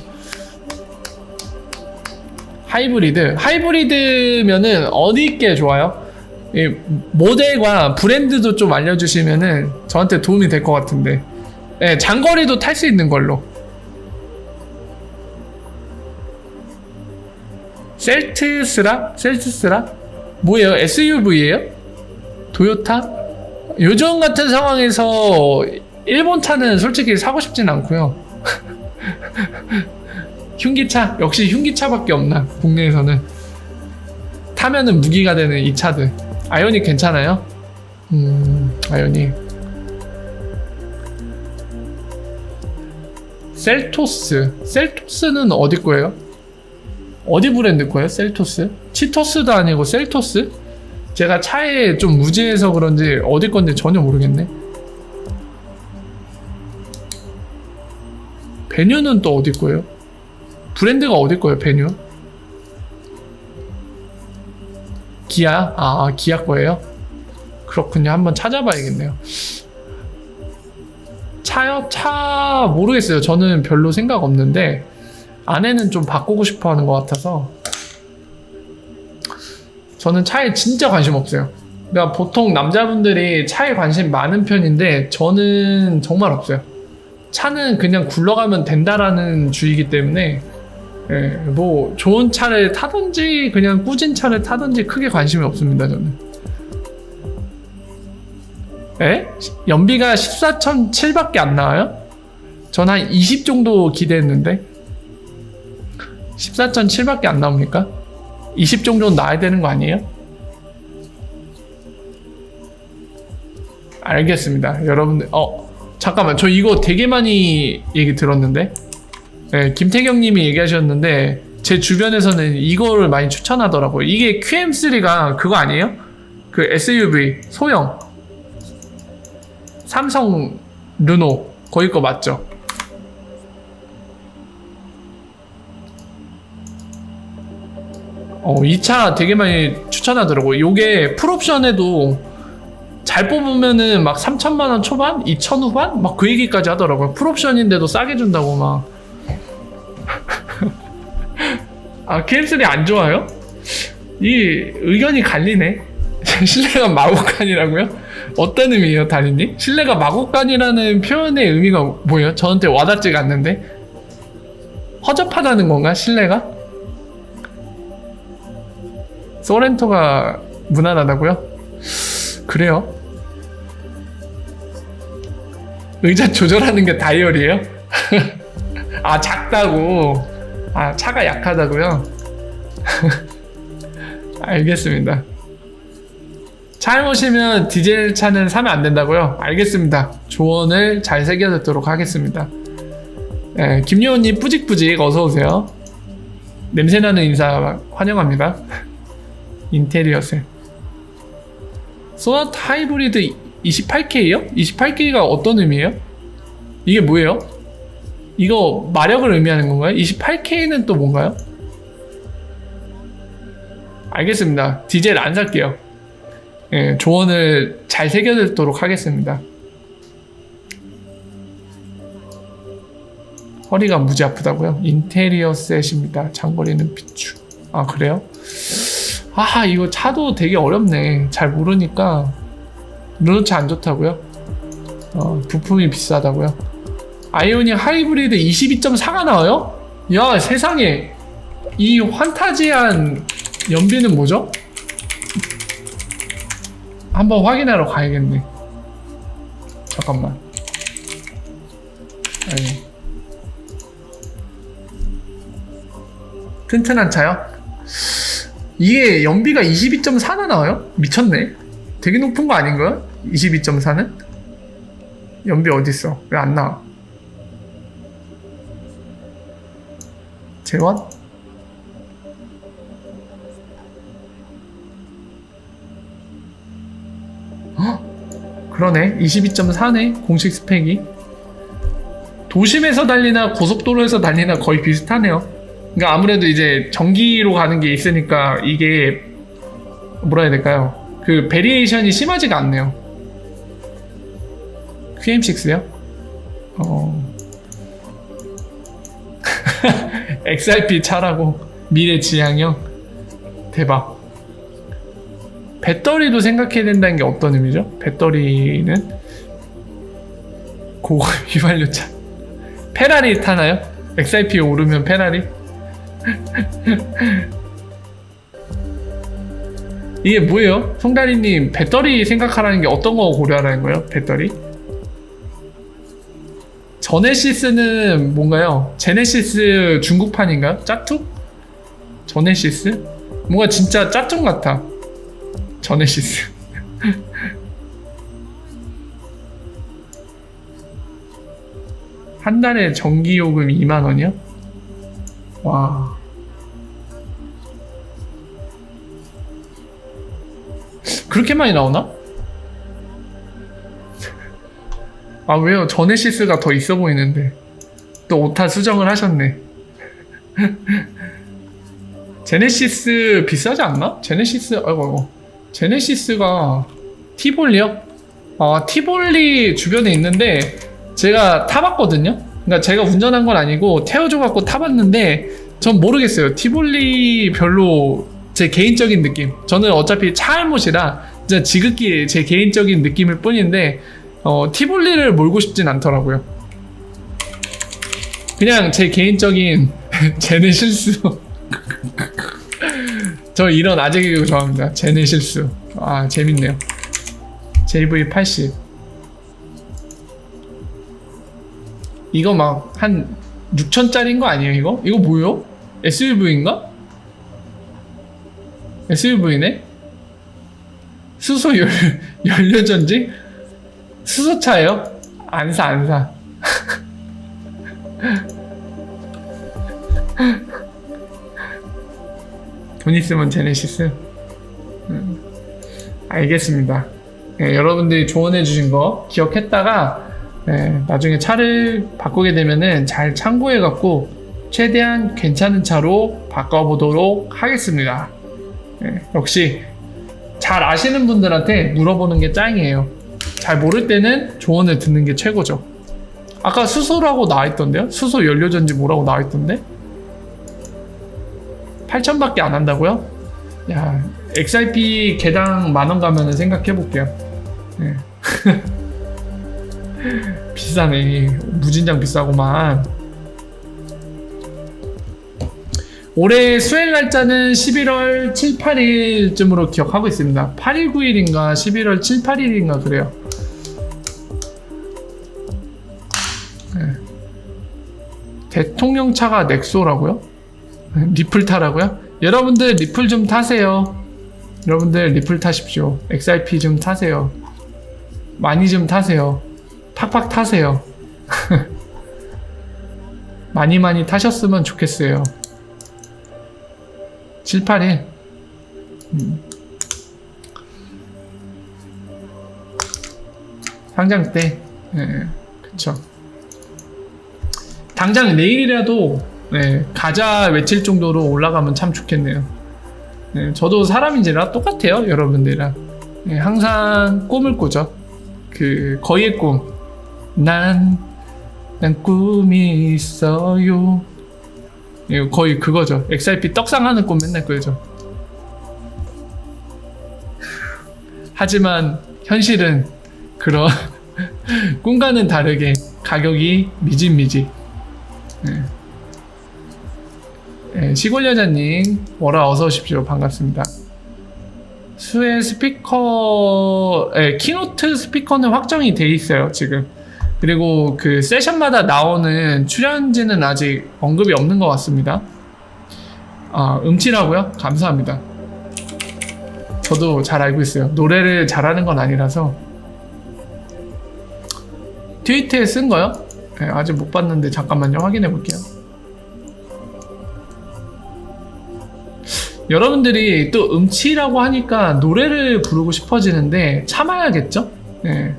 하이브리드면은 어디 게 좋아요? 이 모델과 브랜드도 좀 알려주시면은 저한테 도움이 될 것 같은데. 네, 장거리도 탈 수 있는 걸로. 셀트스라? 뭐예요? SUV예요? 도요타? 요즘 같은 상황에서 일본 차는 솔직히 사고 싶진 않고요. 흉기차? 역시 흉기차밖에 없나? 국내에서는 타면은 무기가 되는 이 차들. 아이오닉 괜찮아요? 아이오닉. 셀토스는 어디 거예요? 어디 브랜드 거예요? 셀토스? 치토스도 아니고 셀토스? 제가 차에 좀 무지해서 그런지 어디 건지 전혀 모르겠네. 베뉴는 또 어디 거예요? 브랜드가 어디 거예요? 베뉴? 기아? 기아 거예요? 그렇군요. 한번 찾아봐야겠네요. 차요? 차 모르겠어요. 저는 별로 생각 없는데 아내는 좀 바꾸고 싶어 하는 것 같아서 저는 차에 진짜 관심 없어요. 그러니까 보통 남자분들이 차에 관심 많은 편인데 저는 정말 없어요. 차는 그냥 굴러가면 된다라는 주의이기 때문에 뭐 좋은 차를 타든지 그냥 꾸진 차를 타든지 크게 관심이 없습니다. 저는. 연비가 14,700밖에 안 나와요? 전 한 20 정도 기대했는데 14,700밖에 안 나옵니까? 20 정도는 나와야 되는 거 아니에요? 알겠습니다. 여러분들 잠깐만, 저 이거 되게 많이 얘기 들었는데 김태경님이 얘기하셨는데 제 주변에서는 이거를 많이 추천하더라고요. 이게 QM3가 그거 아니에요? 그 SUV 소형 삼성 르노 거기 거 맞죠? 이 차 되게 많이 추천하더라고요. 요게 풀옵션에도 잘 뽑으면은 막 3천만원 초반? 2천 후반? 막 그 얘기까지 하더라고요. 풀옵션인데도 싸게 준다고 막. QM3 안 좋아요? 이 의견이 갈리네. 신뢰가 마구간이라고요? 어떤 의미예요, 다리님? 신뢰가 마구간이라는 표현의 의미가 뭐예요? 저한테 와닿지가 않는데? 허접하다는 건가, 신뢰가? 소렌토가 무난하다고요? 그래요? 의자 조절하는 게 다이얼이에요? 아, 작다고. 아, 차가 약하다고요? 알겠습니다. 잘못이면 디젤 차는 사면 안 된다고요? 알겠습니다. 조언을 잘 새겨듣도록 하겠습니다. 네, 김요원님 뿌직뿌직 어서오세요. 냄새나는 인사 환영합니다. 인테리어셀. 소나타 하이브리드 28K요? 28K가 어떤 의미예요? 이게 뭐예요? 이거 마력을 의미하는 건가요? 28K는 또 뭔가요? 알겠습니다. 디젤 안 살게요. 예, 조언을 잘 새겨듣도록 하겠습니다. 허리가 무지 아프다고요? 인테리어 셋입니다. 장거리는 비추. 아, 그래요? 아, 이거 차도 되게 어렵네. 잘 모르니까. 르노차 안 좋다고요? 부품이 비싸다고요? 아이오닉 하이브리드 22.4가 나와요? 야, 세상에. 이 환타지한 연비는 뭐죠? 한번 확인하러 가야겠네. 잠깐만. 아니. 튼튼한 차요? 이게 연비가 22.4나 나와요? 미쳤네. 되게 높은 거 아닌가요? 22.4는? 연비 어딨어? 왜 안 나와? 재원? 헉, 그러네. 22.4네. 공식 스펙이. 도심에서 달리나 고속도로에서 달리나 거의 비슷하네요. 그러니까 아무래도 이제 전기로 가는 게 있으니까 이게 뭐라 해야 될까요? 그 베리에이션이 심하지가 않네요. QM6요? XRP 차라고. 미래 지향형. 대박. 배터리도 생각해야 된다는 게 어떤 의미죠? 배터리는 고급 휘발유차. 페라리 타나요? XRP 오르면 페라리? 이게 뭐예요? 송다리님, 배터리 생각하라는 게 어떤 거 고려하라는 거예요? 배터리? 저네시스는 뭔가요? 제네시스 중국판인가요? 짜투? 저네시스? 뭔가 진짜 짜증 같아. 저네시스. 한 달에 전기요금 2만원이요? 와. 그렇게 많이 나오나? 아, 왜요? 저네시스가 더 있어 보이는데. 또 오타 수정을 하셨네. 제네시스 비싸지 않나? 제네시스, 아이고. 제네시스가 티볼리요? 아, 티볼리 주변에 있는데 제가 타봤거든요? 그러니까 제가 운전한 건 아니고 태워줘갖고 타봤는데 전 모르겠어요. 티볼리 별로 제 개인적인 느낌. 저는 어차피 차알못이라 진짜 지극히 제 개인적인 느낌일 뿐인데 티볼리를 몰고 싶진 않더라고요. 그냥 제 개인적인 제네 실수. 저 이런 아재 개그 좋아합니다. 제네 실수. 아, 재밌네요. JV80. 이거 막 한 6천짜리인 거 아니에요, 이거? 이거 뭐예요? SUV인가? SUV네? 수소 연료전지? 수소차예요? 안 사, 안 사. 돈 있으면 제네시스. 알겠습니다. 네, 여러분들이 조언해주신 거 기억했다가 나중에 차를 바꾸게 되면은 잘 참고해갖고 최대한 괜찮은 차로 바꿔보도록 하겠습니다. 역시 잘 아시는 분들한테 물어보는 게 짱이에요. 잘 모를 때는 조언을 듣는 게 최고죠. 아까 수소라고 나와있던데요? 수소 연료전지 뭐라고 나와있던데? 8,000밖에 안 한다고요? 야, XRP 개당 10,000원 가면은 생각해 볼게요. 네. 비싸네. 무진장 비싸구만. 올해 수행 날짜는 11월 7, 8일쯤으로 기억하고 있습니다. 8일, 9일인가 11월 7, 8일인가 그래요. 네. 대통령차가 넥소라고요? 리플 타라고요? 여러분들 리플 좀 타세요. 여러분들 리플 타십시오. XRP 좀 타세요. 많이 좀 타세요. 팍팍 타세요. 많이 타셨으면 좋겠어요. 7, 8일. 상장 때. 네, 그쵸. 당장 내일이라도 네, 가자 외칠 정도로 올라가면 참 좋겠네요. 네, 저도 사람인지라 똑같아요, 여러분들이랑. 네, 항상 꿈을 꾸죠. 그 거의의 꿈. 난 꿈이 있어요. 예, 거의 그거죠. XRP 떡상하는 꿈 맨날 꾸죠. 하지만 현실은 그런 꿈과는 다르게 가격이 미지미지. 예. 예, 시골 여자님, 워라 어서 오십시오. 반갑습니다. 수혜 스피커, 키노트 스피커는 확정이 돼 있어요, 지금. 그리고 그 세션마다 나오는 출연진은 아직 언급이 없는 것 같습니다. 아, 음치라고요? 감사합니다. 저도 잘 알고 있어요. 노래를 잘하는 건 아니라서. 트위터에 쓴 거요? 네, 아직 못 봤는데 잠깐만요. 확인해 볼게요. 여러분들이 또 음치라고 하니까 노래를 부르고 싶어지는데 참아야겠죠? 네.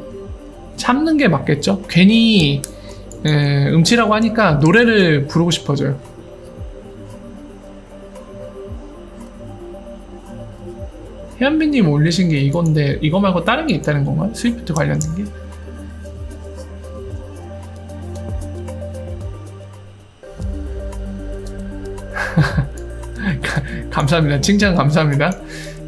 참는 게 맞겠죠? 괜히 음치라고 하니까 노래를 부르고 싶어져요. 혜연비님 올리신 게 이건데 이거 말고 다른 게 있다는 건가요? 스위프트 관련된 게? 감사합니다. 칭찬 감사합니다.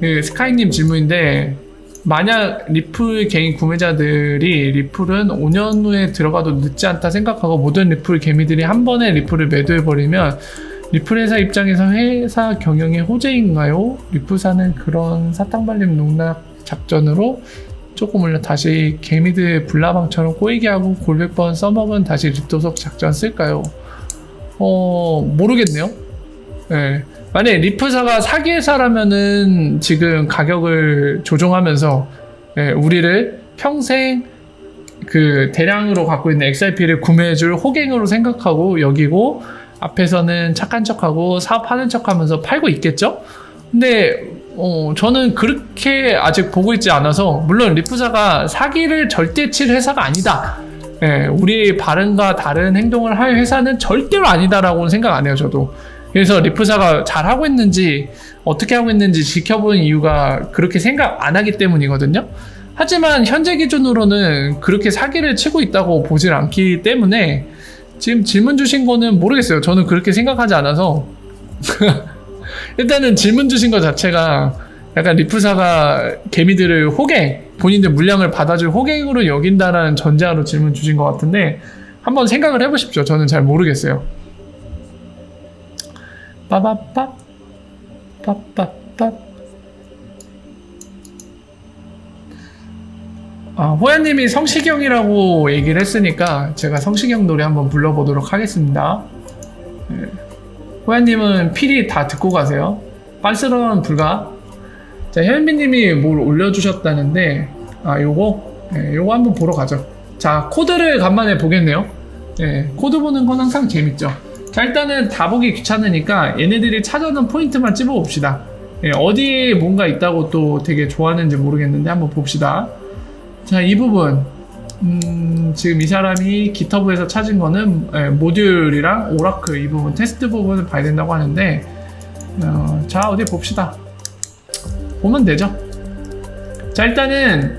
그 스카이님 질문인데 만약 리플 개인 구매자들이 리플은 5년 후에 들어가도 늦지 않다 생각하고 모든 리플 개미들이 한 번에 리플을 매도해버리면 리플 회사 입장에서 회사 경영에 호재인가요? 리플사는 그런 사탕발림 농락 작전으로 조금 올려 다시 개미들 불나방처럼 꼬이게 하고 골백 번 써먹은 다시 립도석 작전 쓸까요? 모르겠네요. 네. 만약에 리플사가 사기 회사라면은 지금 가격을 조정하면서 우리를 평생 그 대량으로 갖고 있는 XRP를 구매해줄 호갱으로 생각하고 여기고 앞에서는 착한 척하고 사업하는 척하면서 팔고 있겠죠? 근데 저는 그렇게 아직 보고 있지 않아서 물론 리플사가 사기를 절대 칠 회사가 아니다. 우리 발언과 다른 행동을 할 회사는 절대로 아니다라고는 생각 안 해요, 저도. 그래서 리플사가 잘하고 있는지 어떻게 하고 있는지 지켜보는 이유가 그렇게 생각 안 하기 때문이거든요. 하지만 현재 기준으로는 그렇게 사기를 치고 있다고 보질 않기 때문에 지금 질문 주신 거는 모르겠어요. 저는 그렇게 생각하지 않아서 일단은 질문 주신 것 자체가 약간 리플사가 개미들을 호갱, 본인들 물량을 받아줄 호갱으로 여긴다라는 전제하로 질문 주신 것 같은데 한번 생각을 해보십시오. 저는 잘 모르겠어요. 빠바빠 빠빠빠. 호야님이 성시경이라고 얘기를 했으니까 제가 성시경 노래 한번 불러보도록 하겠습니다. 호야님은 필히 다 듣고 가세요. 빤스러운 불가. 자, 현빈님이 뭘 올려주셨다는데 요거 한번 보러 가죠. 자, 코드를 간만에 보겠네요. 코드 보는 건 항상 재밌죠. 자, 일단은 다 보기 귀찮으니까 얘네들이 찾아놓은 포인트만 찝어봅시다. 어디에 뭔가 있다고 또 되게 좋아하는지 모르겠는데 한번 봅시다. 자, 이 부분 지금 이 사람이 깃허브에서 찾은 거는 모듈이랑 오라클 이 부분 테스트 부분을 봐야 된다고 하는데 자, 어디 봅시다. 보면 되죠. 자, 일단은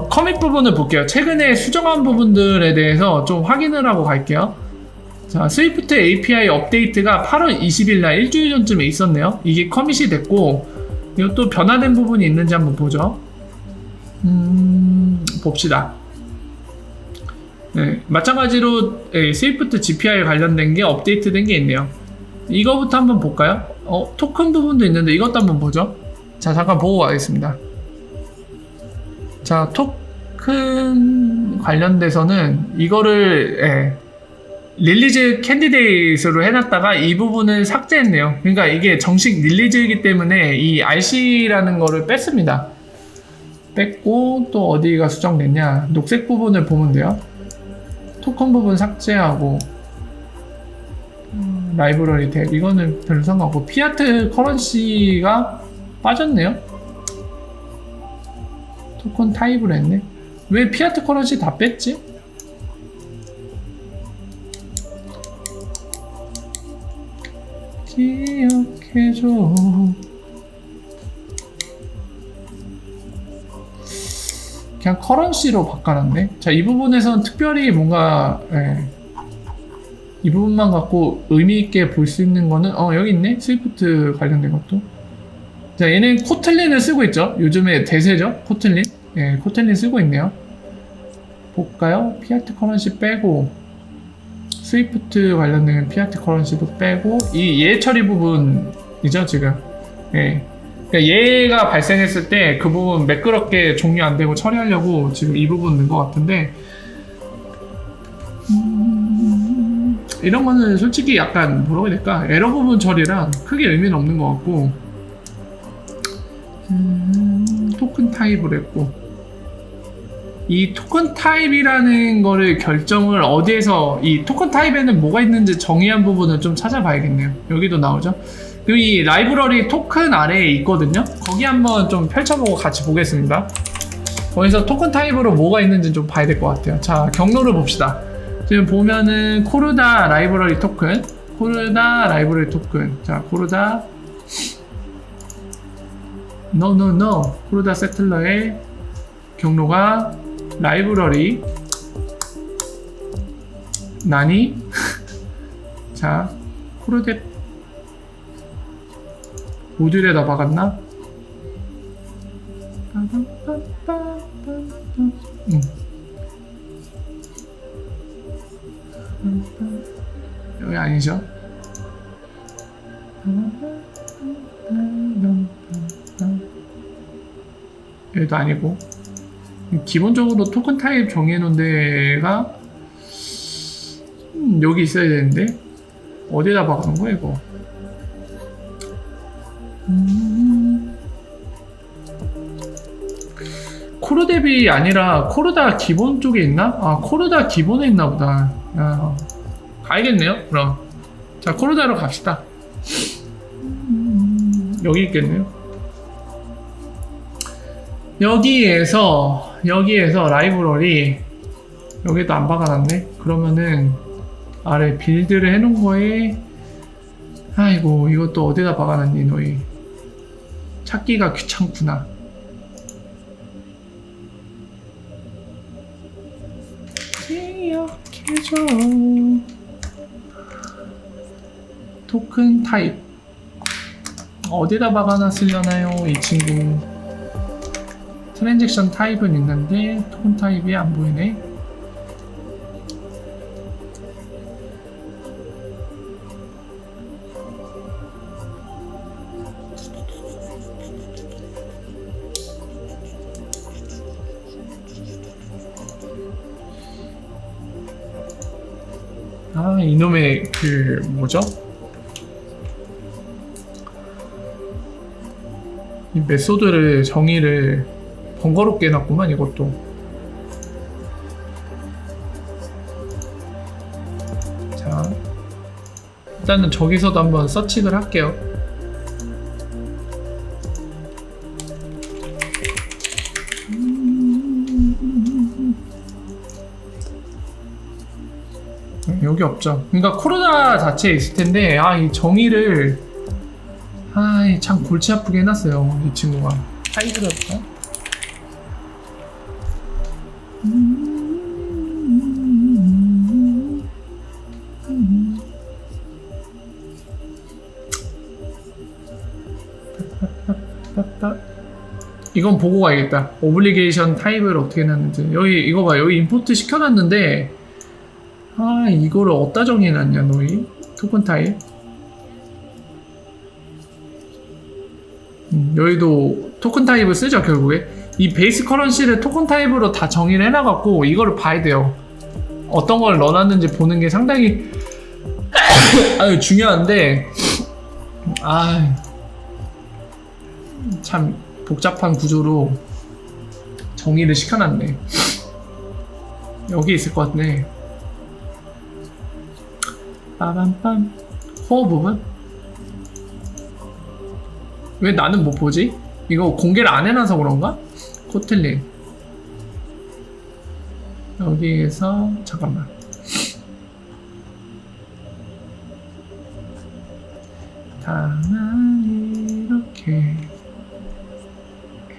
커밋 부분을 볼게요. 최근에 수정한 부분들에 대해서 좀 확인을 하고 갈게요. 자, 스위프트 API 업데이트가 8월 20일 날 일주일 전쯤에 있었네요. 이게 커밋이 됐고 이것도 변화된 부분이 있는지 한번 보죠. 봅시다. 네, 마찬가지로 스위프트 GPI 관련된 게 업데이트된 게 있네요. 이거부터 한번 볼까요? 토큰 부분도 있는데 이것도 한번 보죠. 자, 잠깐 보고 가겠습니다. 자, 토큰 관련돼서는 이거를 릴리즈 캔디데이트로 해놨다가 이 부분을 삭제했네요. 그러니까 이게 정식 릴리즈이기 때문에 이 RC라는 거를 뺐습니다. 뺐고 또 어디가 수정됐냐? 녹색 부분을 보면 돼요. 토큰 부분 삭제하고 라이브러리 탭 이거는 별로 상관없고 피아트 커런시가 빠졌네요. 토큰 타입을 했네. 왜 피아트 커런시 다 뺐지? 기억해줘. 그냥 커런시로 바꿔놨네. 자, 이 부분에서는 특별히 뭔가 이 부분만 갖고 의미있게 볼 수 있는 거는 여기 있네. 스위프트 관련된 것도. 자, 얘는 코틀린을 쓰고 있죠. 요즘에 대세죠. 코틀린. 코틀린 쓰고 있네요. 볼까요? 피아트 커런시 빼고 스위프트 관련된 피아트 커런시도 빼고 이 예 처리 부분이죠 지금. 그러니까 얘가 발생했을 때 그 부분 매끄럽게 종료 안 되고 처리하려고 지금 이 부분 넣은 것 같은데 이런 거는 솔직히 약간 뭐라고 해야 될까? 에러 부분 처리랑 크게 의미는 없는 것 같고 토큰 타입을 했고 이 토큰 타입이라는 거를 결정을 어디에서 이 토큰 타입에는 뭐가 있는지 정의한 부분을 좀 찾아봐야겠네요. 여기도 나오죠. 그리고 이 라이브러리 토큰 아래에 있거든요. 거기 한번 좀 펼쳐보고 같이 보겠습니다. 거기서 토큰 타입으로 뭐가 있는지 좀 봐야 될 것 같아요. 자, 경로를 봅시다. 지금 보면은 코르다 라이브러리 토큰, 코르다 라이브러리 토큰. 자, 코르다 no 코르다 세틀러의 경로가 라이브러리 나니 자, 코르데 모듈에다 박았나? 여기 아니죠? 여기도 아니고 기본적으로 토큰 타입 정해놓은 데가 여기 있어야 되는데 어디다 박은 거야 이거? 코르뎁이 아니라 코르다 기본 쪽에 있나? 아, 코르다 기본에 있나 보다. 야, 가야겠네요 그럼. 자, 코르다로 갑시다. 여기 있겠네요. 여기에서 라이브러리 여기도 안 박아놨네. 그러면은 아래 빌드를 해놓은 거에 아이고 이것도 어디다 박아놨니 너희. 찾기가 귀찮구나. 기억해줘. 토큰 타입 어디다 박아놨으려나요 이 친구. 트랜잭션 타입은 있는데 토큰 타입이 안 보이네. 아, 이놈의 그 뭐죠? 이 메소드를 정의를 번거롭게 해놨구만 이것도. 자, 일단은 저기서도 한번 서칭을 할게요. 여기 없죠. 그러니까 코로나 자체에 있을 텐데 이 정의를 참 골치 아프게 해놨어요 이 친구가. 타입을 해볼까? 따따. 이건 보고 가야겠다. 오블리게이션 타입을 어떻게 해놨는지. 여기 이거 봐. 여기 임포트 시켜놨는데 아 이거를 어디다 정해놨냐 너희 토큰 타입. 여기도 토큰 타입을 쓰죠 결국에. 이 베이스 커런시를 토큰 타입으로 다 정의를 해놔갖고 이거를 봐야 돼요. 어떤 걸 넣어놨는지 보는 게 상당히 아유 중요한데 아 참 복잡한 구조로 정의를 시켜놨네. 여기 있을 것 같네. 빠밤빰. 코어 부분? 왜 나는 못 보지? 이거 공개를 안 해놔서 그런가? 코틀린. 여기에서 잠깐만. 다만 이렇게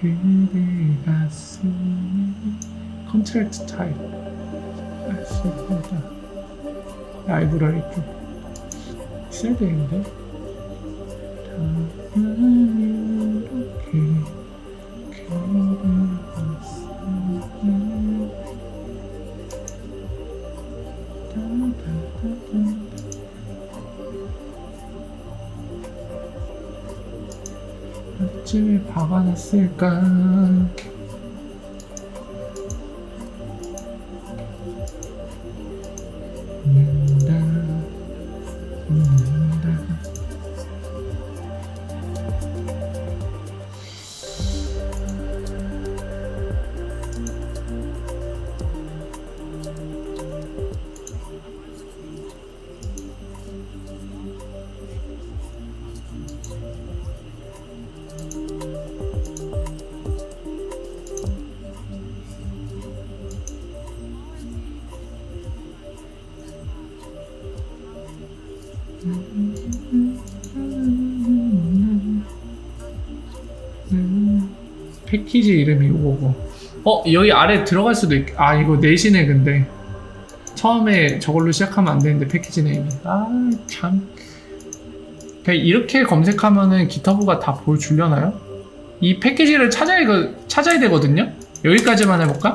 그대가 쓰는 컨트랙트 타입 라이브러리 좀 있어야 되는데. 다만 이렇게 그대가 쓰는 몇집에 박아놨을까? 패키지 이름이 이거고. 여기 아래 들어갈 수도 있. 아 이거 내시네. 근데 처음에 저걸로 시작하면 안 되는데 패키지 네임이. 아 참. 그냥 이렇게 검색하면은 기터브가 다 보여주려나요? 이 패키지를 찾아야 되거든요. 여기까지만 해볼까?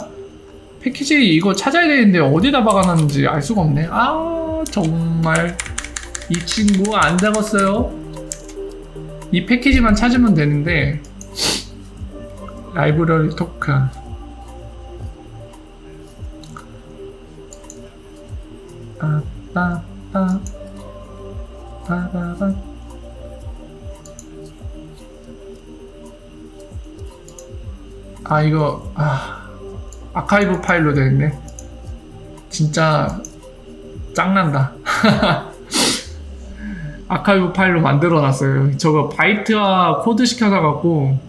패키지 이거 찾아야 되는데 어디다 박아놨는지 알 수가 없네. 아 정말 이 친구 안 적었어요. 이 패키지만 찾으면 되는데. 라이브러리 토큰. 빠빠빠 빠바바. 아 이거 아카이브 파일로 되어있네. 진짜 짱난다. 아카이브 파일로 만들어놨어요. 저거 바이트와 코드 시켜놔갖고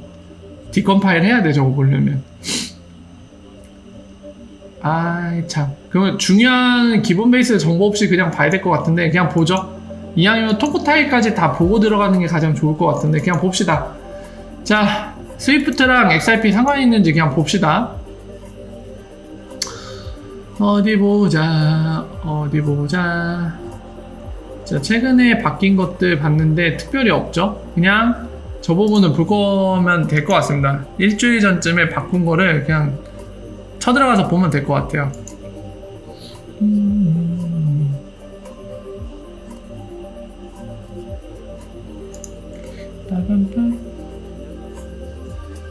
디컴파일 해야 돼 저거 보려면. 아이 참. 그러면 중요한 기본 베이스 정보 없이 그냥 봐야 될 것 같은데 그냥 보죠. 이왕이면 토크 타입까지 다 보고 들어가는 게 가장 좋을 것 같은데 그냥 봅시다. 자 스위프트랑 XRP 상관이 있는지 그냥 봅시다. 어디 보자. 자 최근에 바뀐 것들 봤는데 특별히 없죠. 그냥 저 부분을 볼 거면 될 것 같습니다. 일주일 전쯤에 바꾼 거를 그냥 쳐들어가서 보면 될 것 같아요.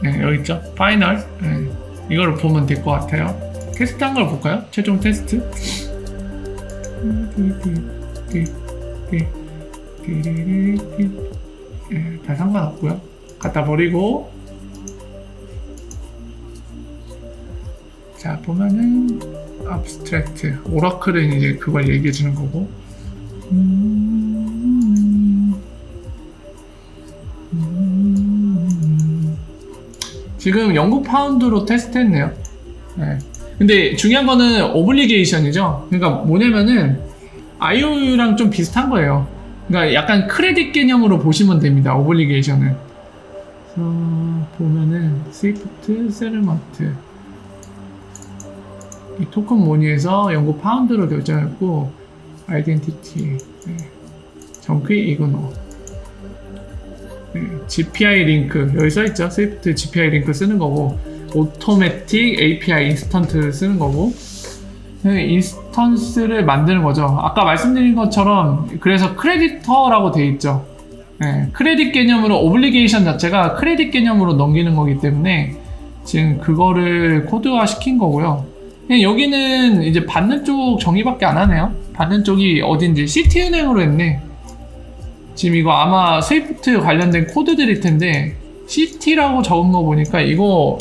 네, 여기 있죠? 파이널. 네, 이거를 보면 될 것 같아요. 테스트 한 걸 볼까요? 최종 테스트. 다 상관없고요. 갖다 버리고. 자 보면은 abstract 오라클은 이제 그걸 얘기해 주는 거고. 지금 영국 파운드로 테스트했네요. 네. 근데 중요한 거는 오블리게이션이죠. 그러니까 뭐냐면은 IOU랑 좀 비슷한 거예요. 그러니까 약간 크레딧 개념으로 보시면 됩니다. 오블리게이션은. 보면은 스위프트, 세르먼트 이 토큰 모니에서 영국 파운드로 결정했고 아이덴티티, 네. 정퀴 이그노. GPI 링크 여기 써있죠. 스위프트 GPI 링크 쓰는 거고, 오토매틱 API 인스턴트 쓰는 거고, 인스턴스를 만드는 거죠. 아까 말씀드린 것처럼 그래서 크레디터라고 돼 있죠. 크레딧 개념으로 오블리게이션 자체가 크레딧 개념으로 넘기는 거기 때문에 지금 그거를 코드화 시킨 거고요. 여기는 이제 받는 쪽 정의밖에 안 하네요. 받는 쪽이 어딘지 시티은행으로 했네. 지금 이거 아마 스위프트 관련된 코드들일 텐데 시티라고 적은 거 보니까 이거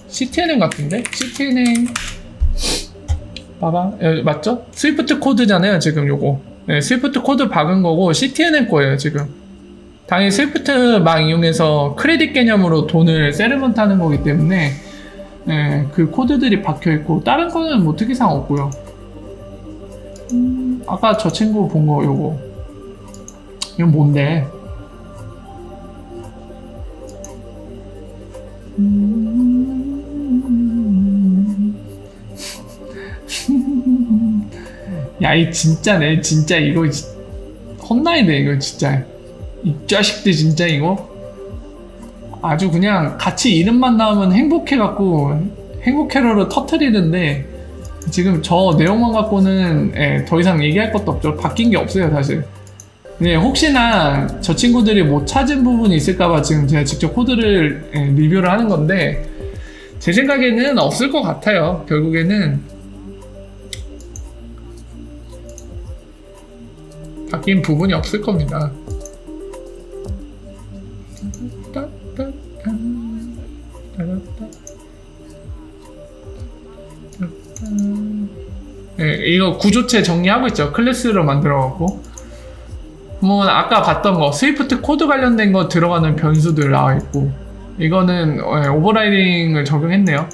시티은행 같은데? 시티은행 봐봐. 맞죠? 스위프트 코드잖아요 지금 요거. 스위프트 코드 박은 거고 시티은행 거예요 지금. 당연히 스위프트 막 이용해서 크레딧 개념으로 돈을 세르먼트 하는 거기 때문에 그 코드들이 박혀있고 다른 거는 뭐 특이사항 없고요. 아까 저 친구 본 거 요거 이건 뭔데? 야, 이 진짜네. 진짜 이거 혼나야 돼. 이거 진짜 이 자식들 진짜 이거 아주 그냥 같이 이름만 나오면 행복해갖고 행복해러를 터트리는데 지금 저 내용만 갖고는 더 이상 얘기할 것도 없죠. 바뀐 게 없어요 사실. 네, 혹시나 저 친구들이 못 찾은 부분이 있을까봐 지금 제가 직접 코드를 리뷰를 하는 건데 제 생각에는 없을 것 같아요. 결국에는 바뀐 부분이 없을 겁니다. 이거 구조체 정리하고 있죠. 클래스로 만들어갖고 뭐 아까 봤던 거 스위프트 코드 관련된 거 들어가는 변수들 나와있고 이거는 오버라이딩을 적용했네요.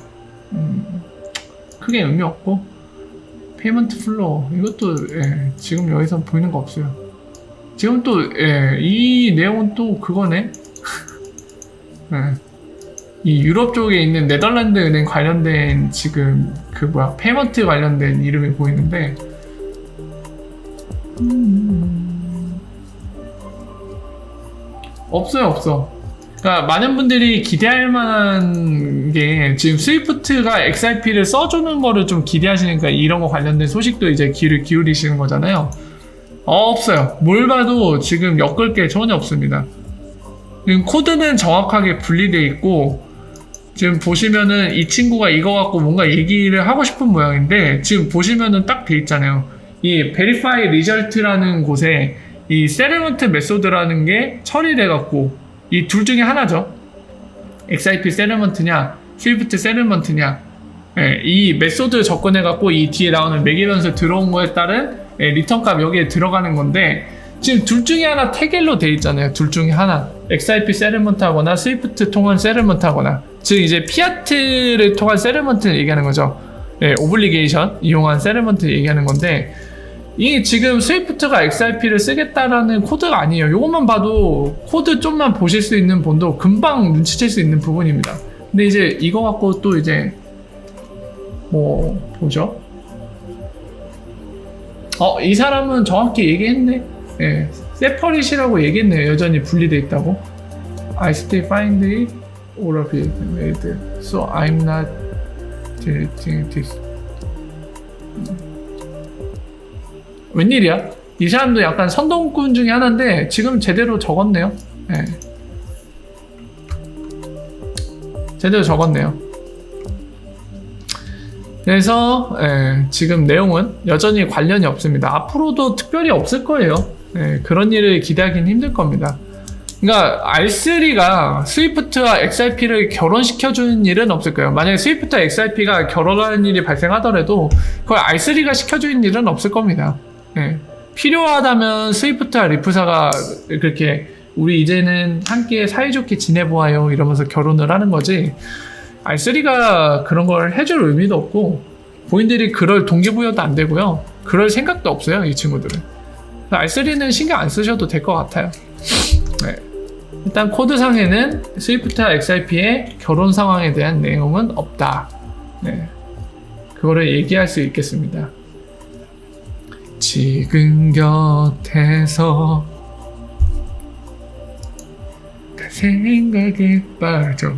크게 의미 없고 페이먼트 플로우 이것도 지금 여기서 보이는 거 없어요. 지금 또 이 내용은 또 그거네. 이 유럽 쪽에 있는 네덜란드 은행 관련된 지금 그 뭐야 페이먼트 관련된 이름이 보이는데 없어. 그러니까 많은 분들이 기대할 만한 게 지금 스위프트가 XRP를 써주는 거를 좀 기대하시니까 이런 거 관련된 소식도 이제 귀를 기울이시는 거잖아요. 없어요. 뭘 봐도 지금 엮을 게 전혀 없습니다. 지금 코드는 정확하게 분리되어 있고 지금 보시면은 이 친구가 이거 갖고 뭔가 얘기를 하고 싶은 모양인데 지금 보시면은 딱 돼 있잖아요. 이 Verify Result라는 곳에 이 세르먼트 메소드라는 게 처리돼 갖고 이 둘 중에 하나죠. XRP 세르먼트냐 스위프트 세르먼트냐 이 메소드 접근해 갖고 이 뒤에 나오는 매개 변수 들어온 거에 따른 리턴 값 여기에 들어가는 건데 지금 둘 중에 하나 태겔로 돼 있잖아요. 둘 중에 하나 XRP 세르먼트 하거나 스위프트 통한 세르먼트 하거나 즉 이제 피아트를 통한 세르먼트를 얘기하는 거죠. 오블리게이션 이용한 세르먼트 얘기하는 건데 이 지금 스위프트가 XRP를 쓰겠다라는 코드가 아니에요. 이것만 봐도 코드 좀만 보실 수 있는 분도 금방 눈치챌 수 있는 부분입니다. 근데 이제 이거 갖고 또 이제 뭐 보죠? 이 사람은 정확히 얘기했네. 세퍼릿이라고 얘기했네요. 여전히 분리돼 있다고. I still find it all of it made, so I'm not deleting this. 웬일이야? 이 사람도 약간 선동꾼 중에 하나인데 지금 제대로 적었네요. 제대로 적었네요. 그래서 지금 내용은 여전히 관련이 없습니다. 앞으로도 특별히 없을 거예요. 그런 일을 기대하기는 힘들 겁니다. 그러니까 R3가 스위프트와 XRP를 결혼시켜주는 일은 없을 거예요. 만약에 스위프트와 XRP가 결혼하는 일이 발생하더라도 그걸 R3가 시켜주는 일은 없을 겁니다. 필요하다면 스위프트와 리프사가 그렇게 우리 이제는 함께 사이좋게 지내보아요 이러면서 결혼을 하는 거지 R3가 그런 걸 해줄 의미도 없고 본인들이 그럴 동기부여도 안 되고요. 그럴 생각도 없어요 이 친구들은. R3는 신경 안 쓰셔도 될 것 같아요. 일단 코드상에는 스위프트와 XRP의 결혼 상황에 대한 내용은 없다. 그거를 얘기할 수 있겠습니다. 지금 곁에서 생각에 빠져.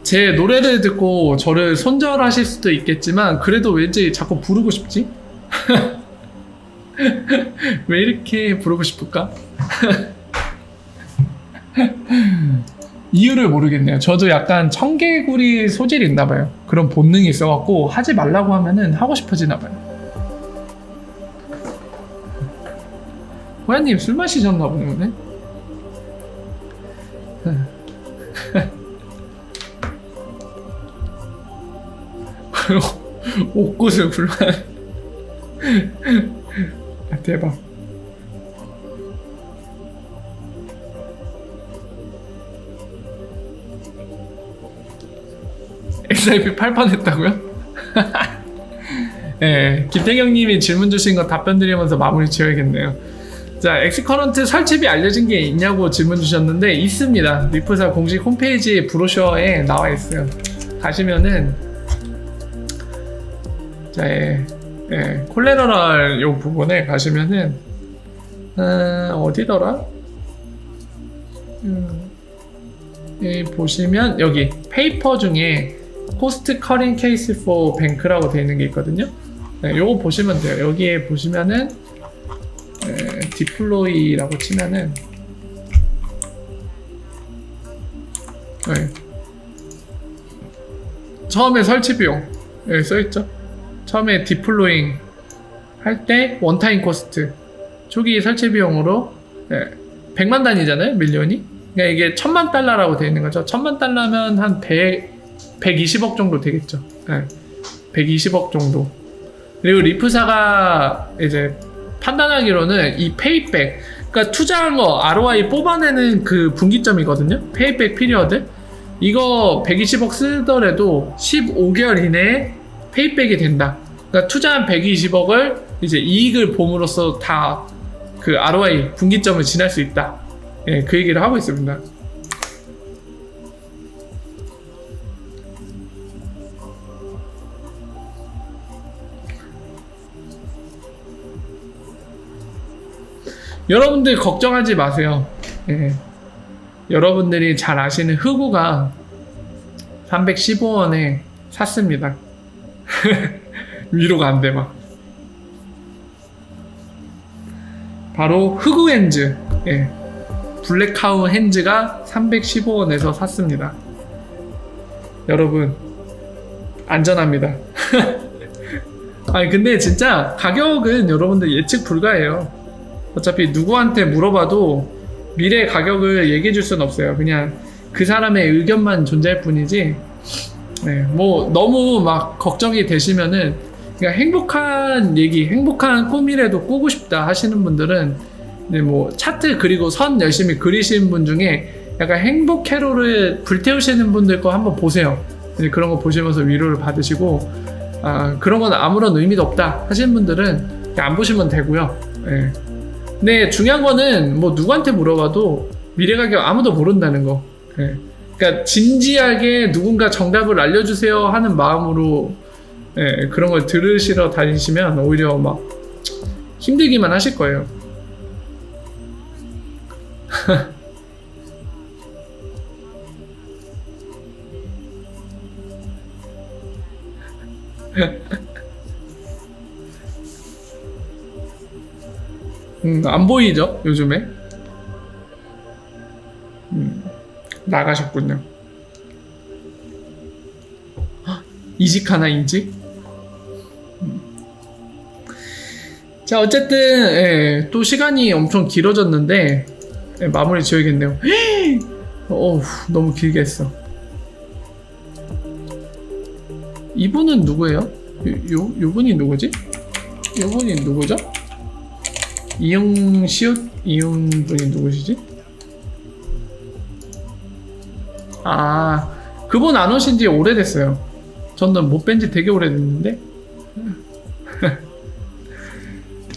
제 노래를 듣고 저를 손절하실 수도 있겠지만 그래도 왠지 자꾸 부르고 싶지? 왜 이렇게 부르고 싶을까? 이유를 모르겠네요. 저도 약간 청개구리 소질이 있나봐요. 그런 본능이 있어갖고 하지 말라고 하면은 하고 싶어지나봐요. 호야님 술 마시셨나 보네 오늘? 옥구슬 불만. 대박. SIP 8판 했다고요? 네, 김태경님이 질문 주신 거 답변 드리면서 마무리 지어야겠네요. 자, 엑스커런트 설치비 알려진 게 있냐고 질문 주셨는데 있습니다. 리프사 공식 홈페이지 브로셔에 나와 있어요. 가시면은 자, 콜레러럴 요 부분에 가시면은 어디더라? 여기 보시면 여기 페이퍼 중에 코스트 커링 케이스 포 뱅크라고 되어 있는 게 있거든요. 네, 요거 보시면 돼요. 여기에 보시면은 디플로이라고 치면은 처음에 설치 비용 여기 써있죠. 처음에 디플로잉 할 때 원타임 코스트 초기 설치 비용으로 100만 단위잖아요. 밀리언이. 그러니까 이게 1000만 달러라고 되어 있는 거죠. 1000만 달러면 한 120억 정도 되겠죠. 120억 정도. 그리고 리프사가 이제 판단하기로는 이 페이백, 그러니까 투자한 거 ROI 뽑아내는 그 분기점이거든요. 페이백 피리어드. 이거 120억 쓰더라도 15개월 이내에 페이백이 된다. 그러니까 투자한 120억을 이제 이익을 봄으로써 다 그 ROI 분기점을 지날 수 있다. 예, 그 얘기를 하고 있습니다. 여러분들 걱정하지 마세요. 예. 여러분들이 잘 아시는 흑우가 315원에 샀습니다. 위로가 안 돼 막. 바로 흑우 핸즈, 블랙카우 핸즈가 315원에서 샀습니다. 여러분 안전합니다. 아니 근데 진짜 가격은 여러분들 예측 불가해요. 어차피 누구한테 물어봐도 미래 가격을 얘기해 줄 수는 없어요. 그냥 그 사람의 의견만 존재할 뿐이지. 뭐 너무 막 걱정이 되시면은 그냥 행복한 얘기, 행복한 꿈이라도 꾸고 싶다 하시는 분들은 뭐 차트 그리고 선 열심히 그리시는 분 중에 약간 행복 캐롤을 불태우시는 분들 거 한번 보세요. 그런 거 보시면서 위로를 받으시고 그런 건 아무런 의미도 없다 하시는 분들은 안 보시면 되고요. 근데 중요한 거는 뭐 누구한테 물어봐도 미래 가격 아무도 모른다는 거. 그러니까 진지하게 누군가 정답을 알려주세요 하는 마음으로 그런 걸 들으시러 다니시면 오히려 막 힘들기만 하실 거예요. 안 보이죠? 요즘에? 나가셨군요. 이직하나 인직? 자 어쨌든 또 시간이 엄청 길어졌는데 마무리 지어야겠네요. 어우 너무 길게 했어. 이분은 누구예요? 요분이 누구지? 요분이 누구죠? 이응시옷? 이응분이 누구시지? 그분 안 오신 지 오래됐어요. 저는 못 뵌 지 되게 오래됐는데.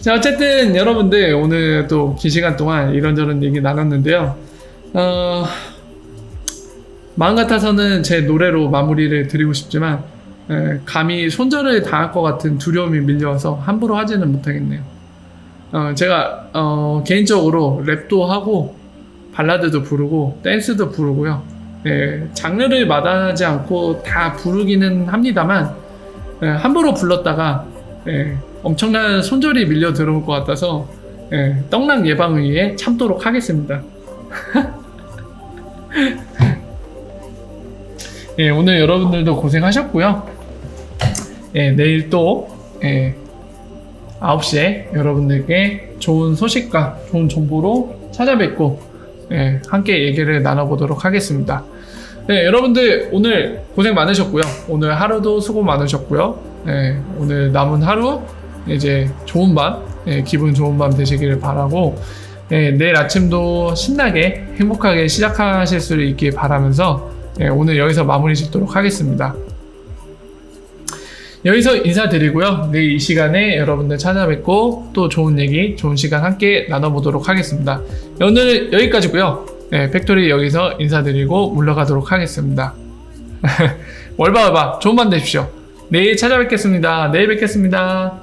자 어쨌든 여러분들 오늘 또 긴 시간 동안 이런저런 얘기 나눴는데요. 마음 같아서는 제 노래로 마무리를 드리고 싶지만 감히 손절을 당할 것 같은 두려움이 밀려와서 함부로 하지는 못하겠네요. 제가 개인적으로 랩도 하고 발라드도 부르고 댄스도 부르고요. 네, 장르를 마다하지 않고 다 부르기는 합니다만 함부로 불렀다가 엄청난 손절이 밀려 들어올 것 같아서 떡락 예방을 위해 참도록 하겠습니다. 오늘 여러분들도 고생하셨고요. 내일 또 9시에 여러분들께 좋은 소식과 좋은 정보로 찾아뵙고 함께 얘기를 나눠보도록 하겠습니다. 여러분들 오늘 고생 많으셨고요. 오늘 하루도 수고 많으셨고요. 오늘 남은 하루 이제 좋은 밤, 기분 좋은 밤 되시기를 바라고 내일 아침도 신나게 행복하게 시작하실 수 있길 바라면서 오늘 여기서 마무리 짓도록 하겠습니다. 여기서 인사드리고요. 내일 이 시간에 여러분들 찾아뵙고 또 좋은 얘기, 좋은 시간 함께 나눠보도록 하겠습니다. 오늘 여기까지고요. 팩토리 여기서 인사드리고 물러가도록 하겠습니다. 월바월바 좋은 밤 되십시오. 내일 찾아뵙겠습니다. 내일 뵙겠습니다.